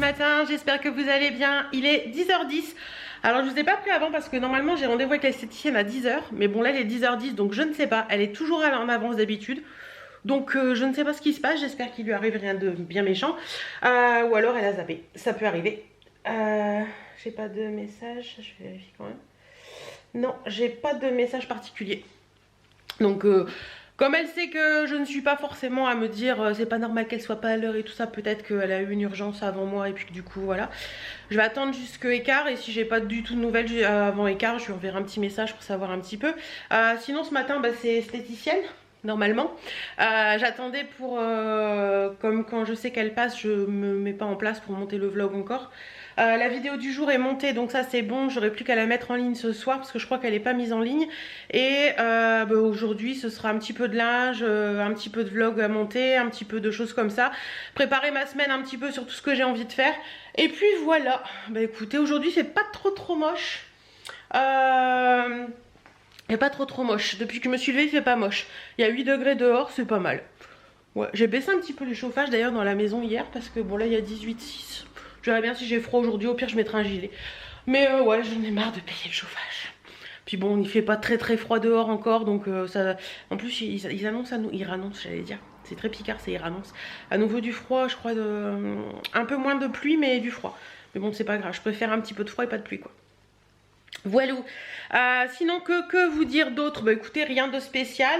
matin, j'espère que vous allez bien. Il est 10h10. Alors je vous ai pas pris avant parce que normalement j'ai rendez-vous avec l'esthéticienne à 10h. Mais bon là il est 10h10 donc je ne sais pas. Elle est toujours en avance d'habitude. Donc je ne sais pas ce qui se passe. J'espère qu'il lui arrive rien de bien méchant. Ou alors elle a zappé. Ça peut arriver. J'ai pas de message. Je vérifie quand même. Non, j'ai pas de message particulier. Donc comme elle sait que je ne suis pas forcément à me dire c'est pas normal qu'elle soit pas à l'heure et tout ça, peut-être qu'elle a eu une urgence avant moi et puis que du coup voilà. Je vais attendre jusqu'à écart et si j'ai pas du tout de nouvelles avant écart, je lui enverrai un petit message pour savoir un petit peu. Sinon ce matin bah, c'est esthéticienne. Normalement, j'attendais pour, comme quand je sais qu'elle passe, je me mets pas en place pour monter le vlog encore. La vidéo du jour est montée, donc ça c'est bon, j'aurai plus qu'à la mettre en ligne ce soir parce que je crois qu'elle n'est pas mise en ligne. Et bah, aujourd'hui ce sera un petit peu de linge, un petit peu de vlog à monter, un petit peu de choses comme ça. Préparer ma semaine un petit peu sur tout ce que j'ai envie de faire. Et puis voilà, bah écoutez, aujourd'hui c'est pas trop moche. Il n'est pas trop moche. Depuis que je me suis levée, il fait pas moche. Il y a 8 degrés dehors, c'est pas mal. Ouais, j'ai baissé un petit peu les chauffages d'ailleurs dans la maison hier parce que bon là il y a 18,6. Je verrai bien si j'ai froid aujourd'hui, au pire je mettrai un gilet. Mais ouais, j'en ai marre de payer le chauffage. Puis bon, il fait pas très froid dehors encore, donc ça... En plus, ils annoncent à nous... Ils rannoncent, j'allais dire. C'est très picard, c'est ils rannoncent. À nouveau du froid, je crois, un peu moins de pluie, mais du froid. Mais bon, c'est pas grave, je préfère un petit peu de froid et pas de pluie, quoi. Voilà. Sinon, que vous dire d'autre? Bah écoutez, rien de spécial.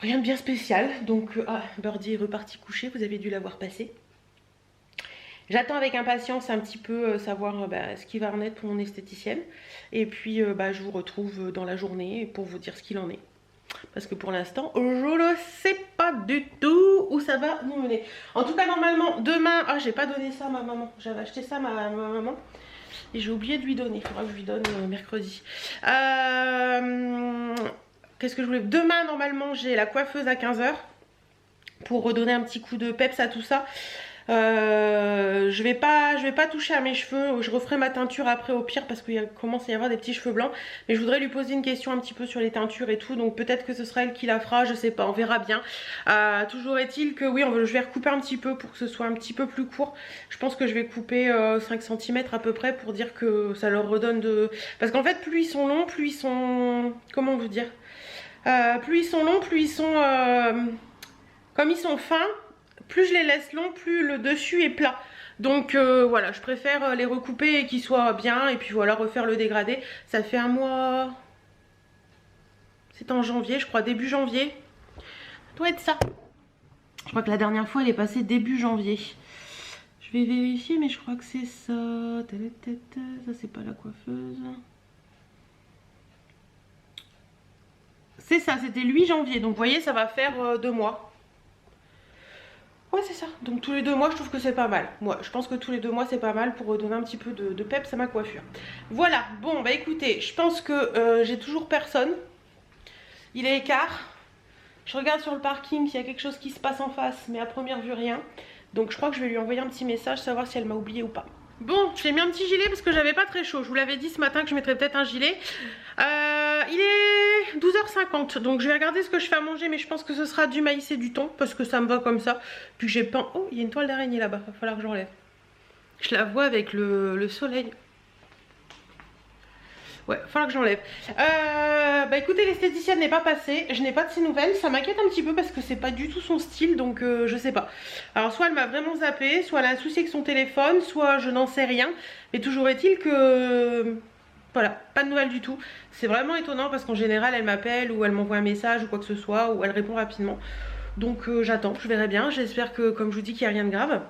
Rien de bien spécial. Donc, Birdie est reparti coucher, vous avez dû l'avoir passé. J'attends avec impatience un petit peu savoir ce qui va en être pour mon esthéticienne. Et puis, je vous retrouve dans la journée pour vous dire ce qu'il en est. Parce que pour l'instant, je ne sais pas du tout où ça va nous mener. En tout cas, normalement, demain... Ah, j'ai pas donné ça à ma maman. J'avais acheté ça à ma maman. Et j'ai oublié de lui donner. Il faudra que je lui donne mercredi. Qu'est-ce que je voulais... Demain, normalement, j'ai la coiffeuse à 15h. Pour redonner un petit coup de peps à tout ça. Je vais pas toucher à mes cheveux. Je referai ma teinture après au pire parce qu'il commence à y avoir des petits cheveux blancs. Mais je voudrais lui poser une question un petit peu sur les teintures et tout. Donc peut-être que ce sera elle qui la fera, je sais pas, on verra bien. Toujours est-il que oui, je vais recouper un petit peu pour que ce soit un petit peu plus court. Je pense que je vais couper 5 cm à peu près pour dire que ça leur redonne de... Parce qu'en fait plus ils sont longs, plus ils sont... Comment on veut dire plus ils sont longs, plus ils sont... Comme ils sont fins, plus je les laisse longs, plus le dessus est plat. Donc voilà, je préfère les recouper et qu'ils soient bien. Et puis voilà, refaire le dégradé. Ça fait un mois... C'est en janvier, je crois, début janvier. Ça doit être ça. Je crois que la dernière fois, elle est passée début janvier. Je vais vérifier, mais je crois que c'est ça. Ça, c'est pas la coiffeuse. C'est ça, c'était le 8 janvier. Donc vous voyez, ça va faire 2 mois. Ouais c'est ça, donc tous les 2 mois je trouve que c'est pas mal. Moi je pense que tous les 2 mois c'est pas mal pour donner un petit peu de peps à ma coiffure. Voilà, bon bah écoutez, je pense que j'ai toujours personne. Il est écart. Je regarde sur le parking s'il y a quelque chose qui se passe en face, mais à première vue rien. Donc je crois que je vais lui envoyer un petit message, savoir si elle m'a oublié ou pas. Bon, j'ai mis un petit gilet parce que j'avais pas très chaud. Je vous l'avais dit ce matin que je mettrais peut-être un gilet. Il est 12h50, donc je vais regarder ce que je fais à manger, mais je pense que ce sera du maïs et du thon parce que ça me va comme ça. Puis j'ai peint. Oh, il y a une toile d'araignée là-bas, va falloir que j'enlève. Je la vois avec le soleil. Ouais, il va falloir que j'enlève. Bah écoutez, l'esthéticienne n'est pas passée. Je n'ai pas de ses nouvelles. Ça m'inquiète un petit peu parce que c'est pas du tout son style. Donc je sais pas. Alors soit elle m'a vraiment zappé, soit elle a un souci avec son téléphone, soit je n'en sais rien. Mais toujours est-il que... Voilà, pas de nouvelles du tout. C'est vraiment étonnant parce qu'en général elle m'appelle ou elle m'envoie un message ou quoi que ce soit. Ou elle répond rapidement. Donc j'attends, je verrai bien. J'espère que comme je vous dis qu'il n'y a rien de grave.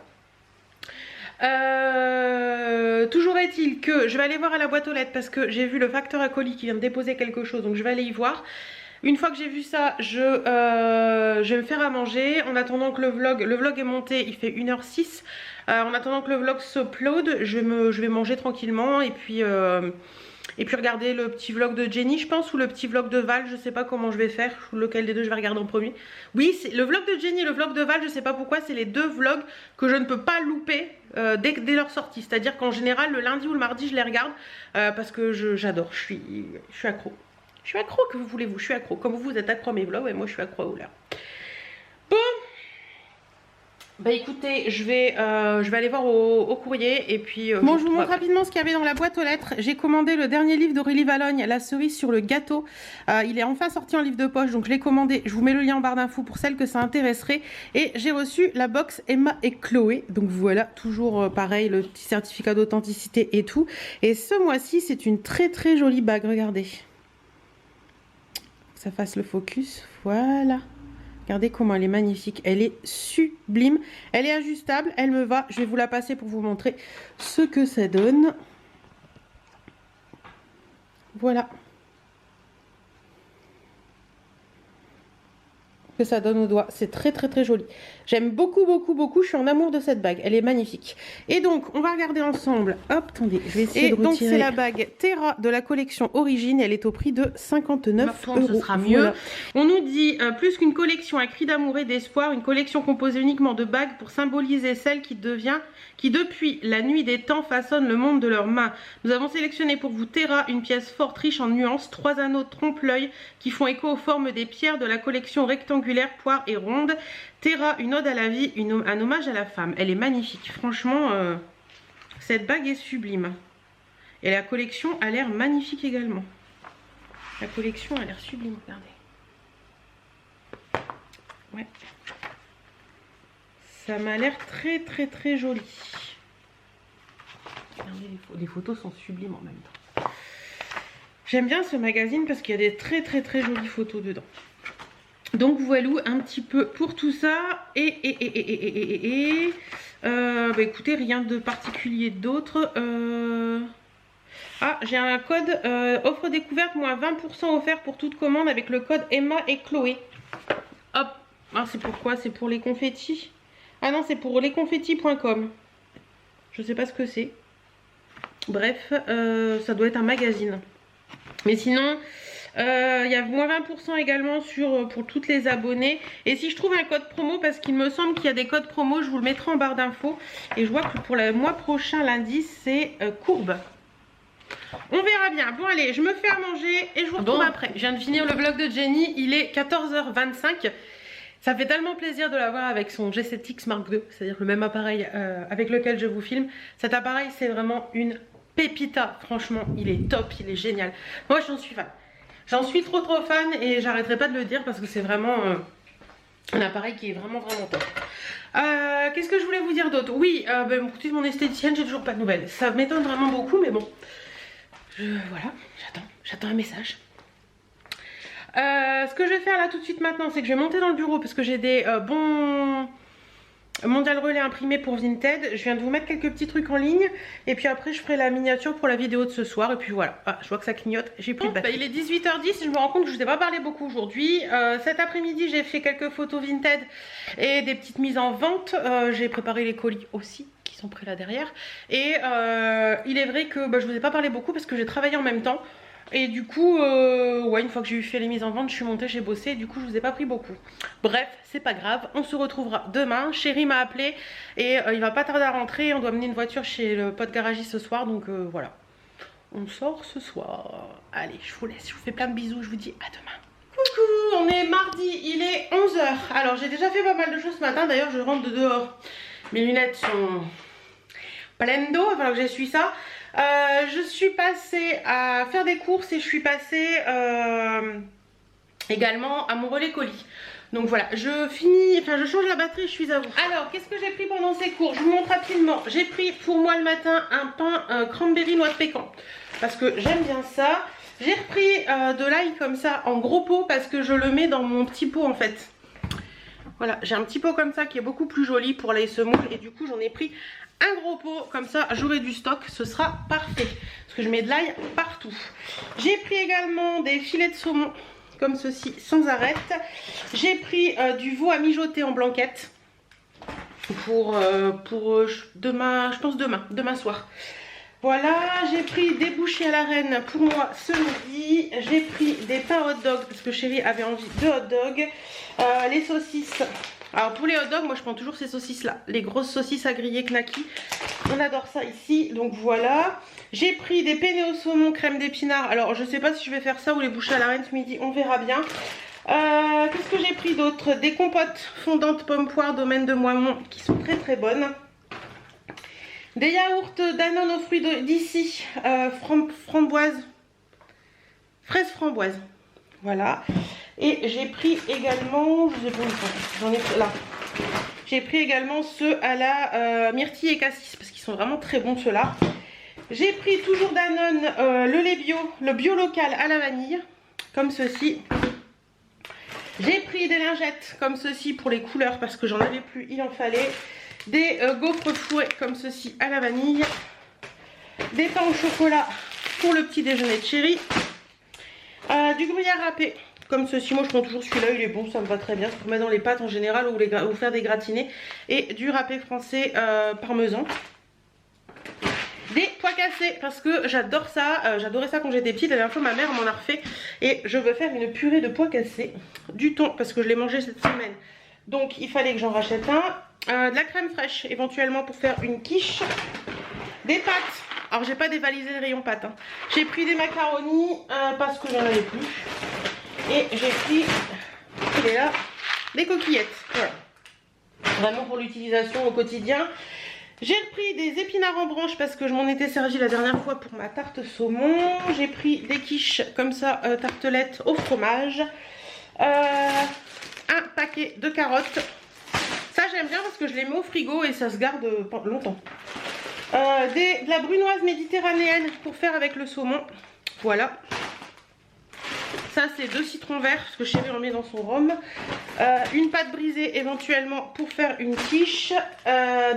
Toujours est-il que je vais aller voir à la boîte aux lettres parce que j'ai vu le facteur à colis qui vient de déposer quelque chose, donc je vais aller y voir. Une fois que j'ai vu ça, je vais me faire à manger en attendant que le vlog est monté. Il fait 1h06. En attendant que le vlog s'upload, je vais manger tranquillement et puis regarder le petit vlog de Jenny, je pense, ou le petit vlog de Val. Je sais pas comment je vais faire, lequel des deux je vais regarder en premier. Oui, c'est le vlog de Jenny et le vlog de Val, je sais pas pourquoi, c'est les 2 vlogs que je ne peux pas louper dès leur sortie. C'est-à-dire qu'en général, le lundi ou le mardi, je les regarde parce que j'adore, je suis accro. Je suis accro, que voulez-vous, je suis accro. Comme vous êtes accro à mes vlogs, et moi je suis accro à Oula. Bon, Bah écoutez, je vais aller voir au courrier et puis... bon, je vous montre rapidement ce qu'il y avait dans la boîte aux lettres. J'ai commandé le dernier livre d'Aurélie Valogne, La cerise sur le gâteau. Il est enfin sorti en livre de poche, donc je l'ai commandé. Je vous mets le lien en barre d'infos pour celles que ça intéresserait. Et j'ai reçu la box Emma et Chloé. Donc voilà, toujours pareil, le petit certificat d'authenticité et tout. Et ce mois-ci, c'est une très très jolie bague, regardez. Que ça fasse le focus, voilà. Regardez comment elle est magnifique, elle est sublime, elle est ajustable, elle me va. Je vais vous la passer pour vous montrer ce que ça donne. Voilà. Que ça donne au doigt, c'est très très très joli. J'aime beaucoup beaucoup beaucoup, je suis en amour de cette bague, elle est magnifique. Et donc on va regarder ensemble, hop, attendez, je vais essayer de retirer. Donc c'est la bague Terra de la collection Origine, elle est au prix de 59 €. Ce sera mieux. Voilà. On nous dit plus qu'une collection, un cri d'amour et d'espoir, une collection composée uniquement de bagues pour symboliser celle qui depuis la nuit des temps façonne le monde de leurs mains. Nous avons sélectionné pour vous Terra, une pièce forte riche en nuances, 3 anneaux trompe-l'œil qui font écho aux formes des pierres de la collection rectangulaire, poire et ronde. Terra, une ode à la vie, un hommage à la femme. Elle est magnifique, franchement, cette bague est sublime. Et la collection a l'air magnifique également. La collection a l'air sublime, regardez. Ouais. Ça m'a l'air très très très joli. Regardez, les photos sont sublimes en même temps. J'aime bien ce magazine parce qu'il y a des très très très jolies photos dedans. Donc voilà un petit peu pour tout ça. Bah écoutez, rien de particulier d'autre. Ah, j'ai un code offre découverte moins 20% offert pour toute commande avec le code Emma et Chloé. Hop. Ah, c'est pourquoi? C'est pour les confettis. Ah non, c'est pour lesconfettis.com. Je sais pas ce que c'est. Bref, ça doit être un magazine. Mais sinon, il y a moins 20% également pour toutes les abonnés. Et si je trouve un code promo, parce qu'il me semble qu'il y a des codes promo, je vous le mettrai en barre d'infos. Et je vois que pour le mois prochain, lundi, c'est courbe. On verra bien. Bon allez, je me fais à manger et je vous retrouve après. Je viens de finir le vlog de Jenny, il est 14h25. Ça fait tellement plaisir de la voir avec son G7X Mark II, c'est-à-dire le même appareil avec lequel je vous filme. Cet appareil, c'est vraiment une pépita. Franchement, il est top, il est génial. Moi, j'en suis fan. J'en suis trop fan et j'arrêterai pas de le dire parce que c'est vraiment un appareil qui est vraiment top. Qu'est-ce que je voulais vous dire d'autre? Oui, écoutez, mon esthéticienne, j'ai toujours pas de nouvelles. Ça m'étonne vraiment beaucoup, mais bon. Voilà, j'attends un message. Ce que je vais faire là tout de suite maintenant, c'est que je vais monter dans le bureau parce que j'ai des bons Mondial Relais imprimés pour Vinted. Je viens de vous mettre quelques petits trucs en ligne et puis après je ferai la miniature pour la vidéo de ce soir. Et puis voilà, je vois que ça clignote, j'ai plus de batterie. Il est 18h10, je me rends compte que je ne vous ai pas parlé beaucoup aujourd'hui. Cet après-midi j'ai fait quelques photos Vinted et des petites mises en vente. J'ai préparé les colis aussi qui sont prêts là derrière. Et il est vrai que je vous ai pas parlé beaucoup parce que j'ai travaillé en même temps. Et du coup, ouais, une fois que j'ai eu fait les mises en vente, je suis montée, j'ai bossé. Et du coup, je vous ai pas pris beaucoup. Bref, c'est pas grave. On se retrouvera demain. Chéri m'a appelé et il va pas tarder à rentrer. On doit mener une voiture chez le pote garagiste ce soir. Donc voilà. On sort ce soir. Allez, je vous laisse. Je vous fais plein de bisous. Je vous dis à demain. Coucou, on est mardi. Il est 11 h. Alors, j'ai déjà fait pas mal de choses ce matin. D'ailleurs, je rentre de dehors. Mes lunettes sont pleines d'eau. Il va falloir que j'essuie ça. Je suis passée à faire des courses et je suis passée également à mon relais colis. Donc voilà, je change la batterie, je suis à vous. Alors, qu'est-ce que j'ai pris pendant ces courses? Je vous montre rapidement. J'ai pris pour moi le matin un pain cranberry noix de pécan parce que j'aime bien ça. J'ai repris de l'ail comme ça en gros pot parce que je le mets dans mon petit pot en fait. Voilà, j'ai un petit pot comme ça qui est beaucoup plus joli pour les semoules et du coup j'en ai pris un gros pot, comme ça j'aurai du stock, ce sera parfait. Parce que je mets de l'ail partout. J'ai pris également des filets de saumon, comme ceci, sans arrêt. J'ai pris du veau à mijoter en blanquette. Pour demain, je pense demain soir. Voilà, j'ai pris des bouchées à la reine pour moi ce midi. J'ai pris des pains hot dog, parce que chérie avait envie de hot dog. Les saucisses. Alors pour les hot dogs, moi je prends toujours ces saucisses là, les grosses saucisses à griller knacky. On adore ça ici, donc voilà. J'ai pris des penne au saumon crème d'épinards. Alors je sais pas si je vais faire ça ou les bouchées à la reine ce midi, on verra bien. Qu'est-ce que j'ai pris d'autre? Des compotes fondantes pommes poire domaine de Moimont qui sont très très bonnes. Des yaourts Danone aux fruits d'ici, framboise, fraise framboise. Voilà. Et j'ai pris également, je sais pas où j'en ai pris là. J'ai pris également ceux à la myrtille et cassis parce qu'ils sont vraiment très bons ceux-là. J'ai pris toujours Danone le lait bio, le bio local à la vanille, comme ceci. J'ai pris des lingettes comme ceci pour les couleurs parce que j'en avais plus, il en fallait. Des gaufres fouets comme ceci à la vanille. Des pains au chocolat pour le petit déjeuner de chéri. Du gruyère râpé comme ceci. Moi je prends toujours celui-là, il est bon, ça me va très bien. C'est pour mettre dans les pâtes en général ou faire des gratinés. Et du râpé français parmesan. Des pois cassés parce que j'adore ça, j'adorais ça quand j'étais petite. La dernière fois ma mère m'en a refait et je veux faire une purée de pois cassés. Du thon parce que je l'ai mangé cette semaine, donc il fallait que j'en rachète un. De la crème fraîche éventuellement pour faire une quiche. Des pâtes, alors j'ai pas dévalisé le rayon pâtes, hein. J'ai pris des macaronis parce que j'en avais plus. Et j'ai pris, il est là, des coquillettes, voilà. Vraiment pour l'utilisation au quotidien. J'ai pris des épinards en branche parce que je m'en étais servi la dernière fois pour ma tarte saumon. J'ai pris des quiches comme ça, tartelettes au fromage. Un paquet de carottes. Ça j'aime bien parce que je les mets au frigo et ça se garde longtemps. De la brunoise méditerranéenne pour faire avec le saumon. Voilà. Ça c'est 2 citrons verts parce que chérie en met dans son rhum. Une pâte brisée éventuellement pour faire une quiche.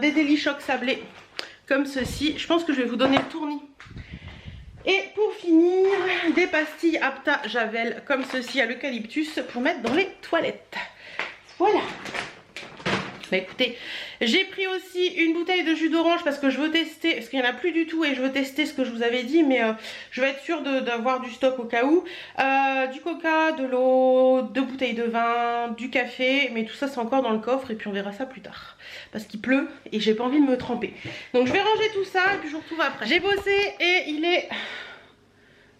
Des délichocs sablés comme ceci. Je pense que je vais vous donner le tournis. Et pour finir, des pastilles Apta Javel comme ceci à l'eucalyptus pour mettre dans les toilettes. Voilà. Bah écoutez, j'ai pris aussi une bouteille de jus d'orange parce que je veux tester, parce qu'il n'y en a plus du tout et je veux tester ce que je vous avais dit, mais je veux être sûre d'avoir du stock au cas où. Du coca, de l'eau, 2 bouteilles de vin, du café, mais tout ça c'est encore dans le coffre et puis on verra ça plus tard. Parce qu'il pleut et j'ai pas envie de me tremper. Donc je vais ranger tout ça et puis je vous retrouve après. J'ai bossé et il est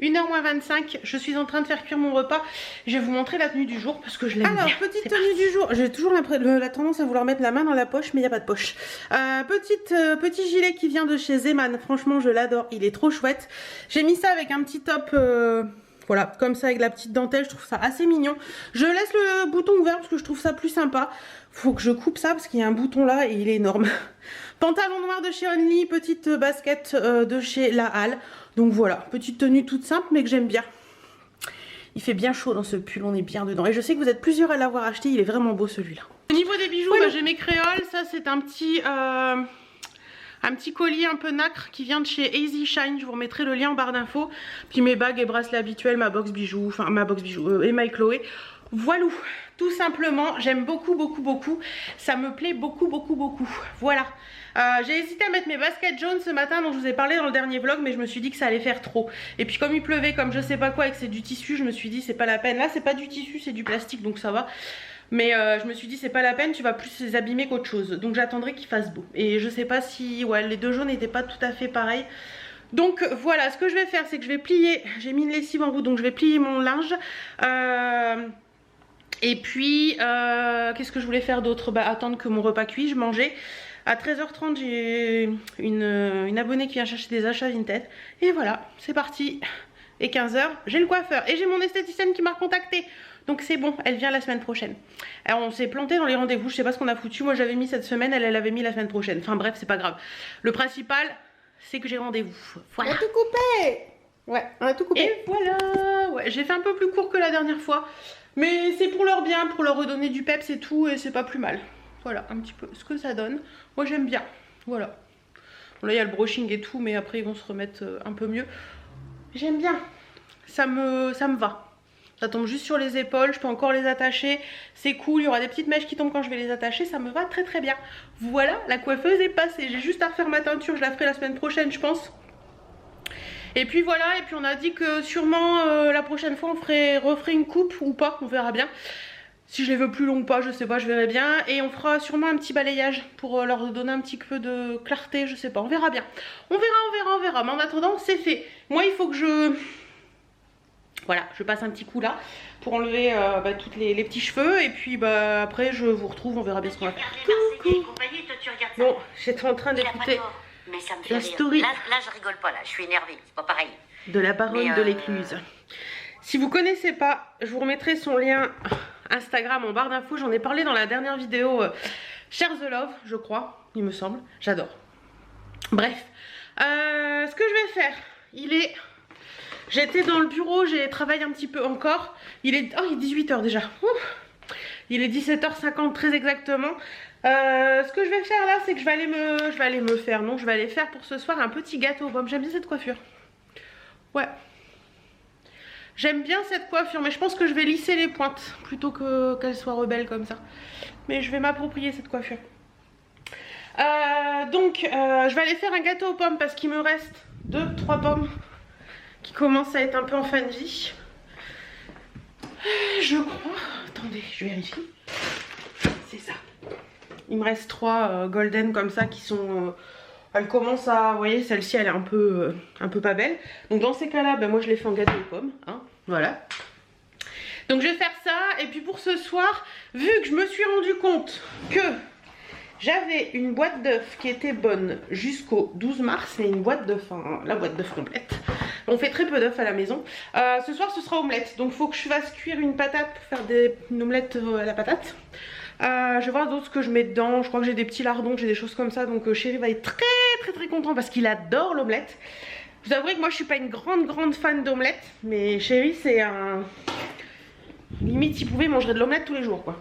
1h moins 25, je suis en train de faire cuire mon repas. Je vais vous montrer la tenue du jour parce que je l'aime bien. Alors, petite tenue du jour. J'ai toujours la tendance à vouloir mettre la main dans la poche, mais il n'y a pas de poche. Petit gilet qui vient de chez Zeman. Franchement, je l'adore. Il est trop chouette. J'ai mis ça avec un petit top... voilà, comme ça avec la petite dentelle, je trouve ça assez mignon. Je laisse le bouton ouvert parce que je trouve ça plus sympa. Faut que je coupe ça parce qu'il y a un bouton là et il est énorme. Pantalon noir de chez Only, petite basket de chez La Halle. Donc voilà, petite tenue toute simple mais que j'aime bien. Il fait bien chaud dans ce pull, on est bien dedans. Et je sais que vous êtes plusieurs à l'avoir acheté, il est vraiment beau celui-là. Au niveau des bijoux, voilà. J'ai mes créoles. Ça c'est un petit collier un peu nacre qui vient de chez Easy Shine. Je vous remettrai le lien en barre d'infos. Puis mes bagues et bracelets habituels, ma box bijoux, enfin ma box bijoux, Emma et Chloé. Voilà, tout simplement, j'aime beaucoup, beaucoup, beaucoup. Ça me plaît beaucoup, beaucoup, beaucoup. Voilà. J'ai hésité à mettre mes baskets jaunes ce matin dont je vous ai parlé dans le dernier vlog, mais je me suis dit que ça allait faire trop. Et puis comme il pleuvait, comme je sais pas quoi et que c'est du tissu, je me suis dit c'est pas la peine. Là c'est pas du tissu, c'est du plastique donc ça va. Mais je me suis dit c'est pas la peine, tu vas plus les abîmer qu'autre chose. Donc j'attendrai qu'il fasse beau. Et je sais pas si ouais, les deux jaunes n'étaient pas tout à fait pareils. Donc voilà, ce que je vais faire c'est que je vais plier. J'ai mis une lessive en route donc je vais plier mon linge. Et puis qu'est-ce que je voulais faire d'autre? Bah attendre que mon repas cuise, manger. À 13h30 j'ai une abonnée qui vient chercher des achats Vinted. Et voilà, c'est parti. Et 15h j'ai le coiffeur. Et j'ai mon esthéticienne qui m'a recontacté. Donc c'est bon, elle vient la semaine prochaine. Alors on s'est planté dans les rendez-vous, je sais pas ce qu'on a foutu. Moi j'avais mis cette semaine, elle avait mis la semaine prochaine. Enfin bref, c'est pas grave. Le principal, c'est que j'ai rendez-vous. Voilà. On a tout coupé. Ouais, on a tout coupé. Et voilà. Ouais, j'ai fait un peu plus court que la dernière fois. Mais c'est pour leur bien, pour leur redonner du peps et tout. Et c'est pas plus mal. Voilà un petit peu ce que ça donne. Moi j'aime bien. Voilà. Bon, là il y a le brushing et tout, mais après ils vont se remettre un peu mieux. J'aime bien. Ça me va. Ça tombe juste sur les épaules, je peux encore les attacher. C'est cool, il y aura des petites mèches qui tombent quand je vais les attacher. Ça me va très très bien. Voilà, la coiffeuse est passée. J'ai juste à refaire ma teinture, je la ferai la semaine prochaine je pense. Et puis voilà, et puis on a dit que sûrement la prochaine fois on referait une coupe ou pas, on verra bien. Si je les veux plus longs ou pas, je sais pas, je verrai bien. Et on fera sûrement un petit balayage pour leur donner un petit peu de clarté, je sais pas, on verra bien. On verra. Mais en attendant, c'est fait. Moi, il faut que je Voilà, je passe un petit coup là pour enlever tous les petits cheveux. Et puis après je vous retrouve, on verra bien ce qu'on va faire. Coucou. Bon, j'étais en train d'écouter la story. Là je rigole pas, là je suis énervée, c'est pas pareil. De la baronne de l'Écluse. Si vous connaissez pas, je vous remettrai son lien Instagram en barre d'infos. J'en ai parlé dans la dernière vidéo Share the Love, je crois, il me semble. J'adore. Bref, ce que je vais faire, j'étais dans le bureau, j'ai travaillé un petit peu encore. Il est 18 h déjà. Ouf. Il est 17 h 50 très exactement. Ce que je vais faire là, c'est que je vais aller faire pour ce soir un petit gâteau aux pommes. J'aime bien cette coiffure. Ouais. J'aime bien cette coiffure, mais je pense que je vais lisser les pointes plutôt qu'elle soit rebelle comme ça. Mais je vais m'approprier cette coiffure. Je vais aller faire un gâteau aux pommes parce qu'il me reste 2-3 pommes qui commencent à être un peu en fin de vie. Je crois. Attendez, je vérifie. C'est ça. Il me reste 3 golden comme ça qui sont... elles commencent à... Vous voyez, celle-ci elle est un peu pas belle. Donc dans ces cas-là, moi je les fais en gâteau aux pommes. Hein, voilà. Donc je vais faire ça. Et puis pour ce soir, vu que je me suis rendu compte que j'avais une boîte d'œufs qui était bonne jusqu'au 12 mars. C'est une boîte d'œufs, la boîte d'œufs complète. On fait très peu d'œufs à la maison. Ce soir ce sera omelette. Donc il faut que je fasse cuire une patate pour faire une omelette à la patate. Je vais voir d'autres que je mets dedans. Je crois que j'ai des petits lardons, j'ai des choses comme ça. Donc chéri va être très content parce qu'il adore l'omelette. Vous avouerez que moi je suis pas une grande fan d'omelette. Mais chéri c'est un... Limite s'il pouvait il mangerait de l'omelette tous les jours quoi.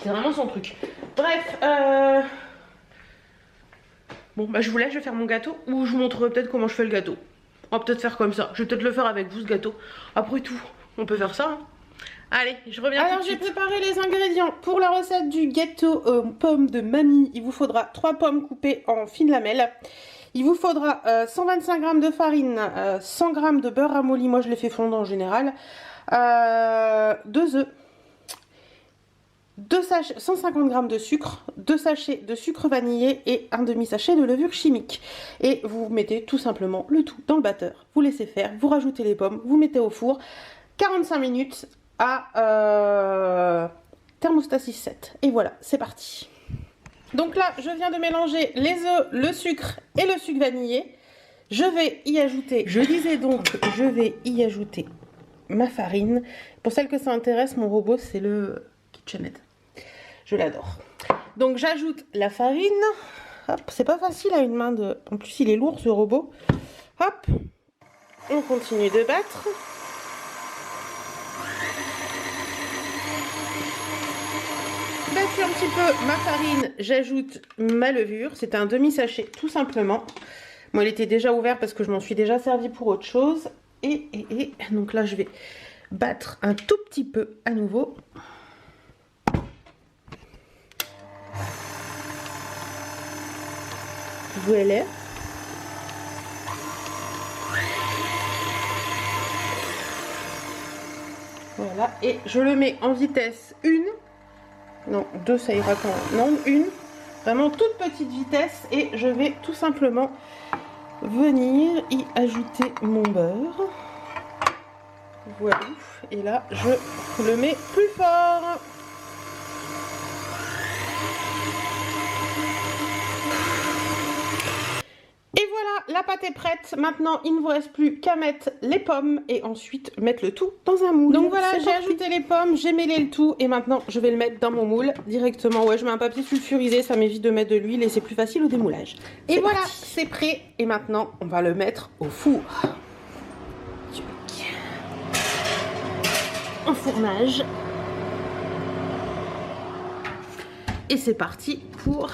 C'est vraiment son truc. Bref, bon je vous laisse, je vais faire mon gâteau. Ou je vous montrerai peut-être comment je fais le gâteau. On va peut-être faire comme ça. Je vais peut-être le faire avec vous ce gâteau. Après tout, on peut faire ça hein. Allez, je reviens tout de suite. Alors j'ai préparé les ingrédients pour la recette du gâteau aux pommes de mamie. Il vous faudra 3 pommes coupées en fines lamelles. Il vous faudra 125 g de farine, 100 g de beurre ramolli, moi je les fais fondre en général, 2 œufs, 150 g de sucre, 2 sachets de sucre vanillé et un demi-sachet de levure chimique. Et vous mettez tout simplement le tout dans le batteur, vous laissez faire, vous rajoutez les pommes, vous mettez au four, 45 minutes à thermostat 6-7. Et voilà, c'est parti. Donc là, je viens de mélanger les œufs, le sucre et le sucre vanillé. Je vais y ajouter, je vais y ajouter ma farine. Pour celles que ça intéresse, mon robot, c'est le KitchenAid. Je l'adore. Donc j'ajoute la farine. Hop, c'est pas facile à une main de... En plus, il est lourd ce robot. Hop, on continue de battre. Battu un petit peu ma farine, j'ajoute ma levure. C'est un demi-sachet tout simplement. Moi, il était déjà ouvert parce que je m'en suis déjà servi pour autre chose. Et donc là, je vais battre un tout petit peu à nouveau. Voilà. Voilà, et je le mets en vitesse 1. Non, 2 ça ira quand même. Non, 1. Vraiment toute petite vitesse. Et je vais tout simplement venir y ajouter mon beurre. Voilà. Et là, je le mets plus fort. Et voilà, la pâte est prête. Maintenant, il ne vous reste plus qu'à mettre les pommes et ensuite mettre le tout dans un moule. Donc voilà, j'ai ajouté les pommes, j'ai mêlé le tout et maintenant je vais le mettre dans mon moule directement. Ouais, je mets un papier sulfurisé, ça m'évite de mettre de l'huile et c'est plus facile au démoulage. Et voilà, c'est prêt. Et maintenant, on va le mettre au four. Enfournage. Et c'est parti pour...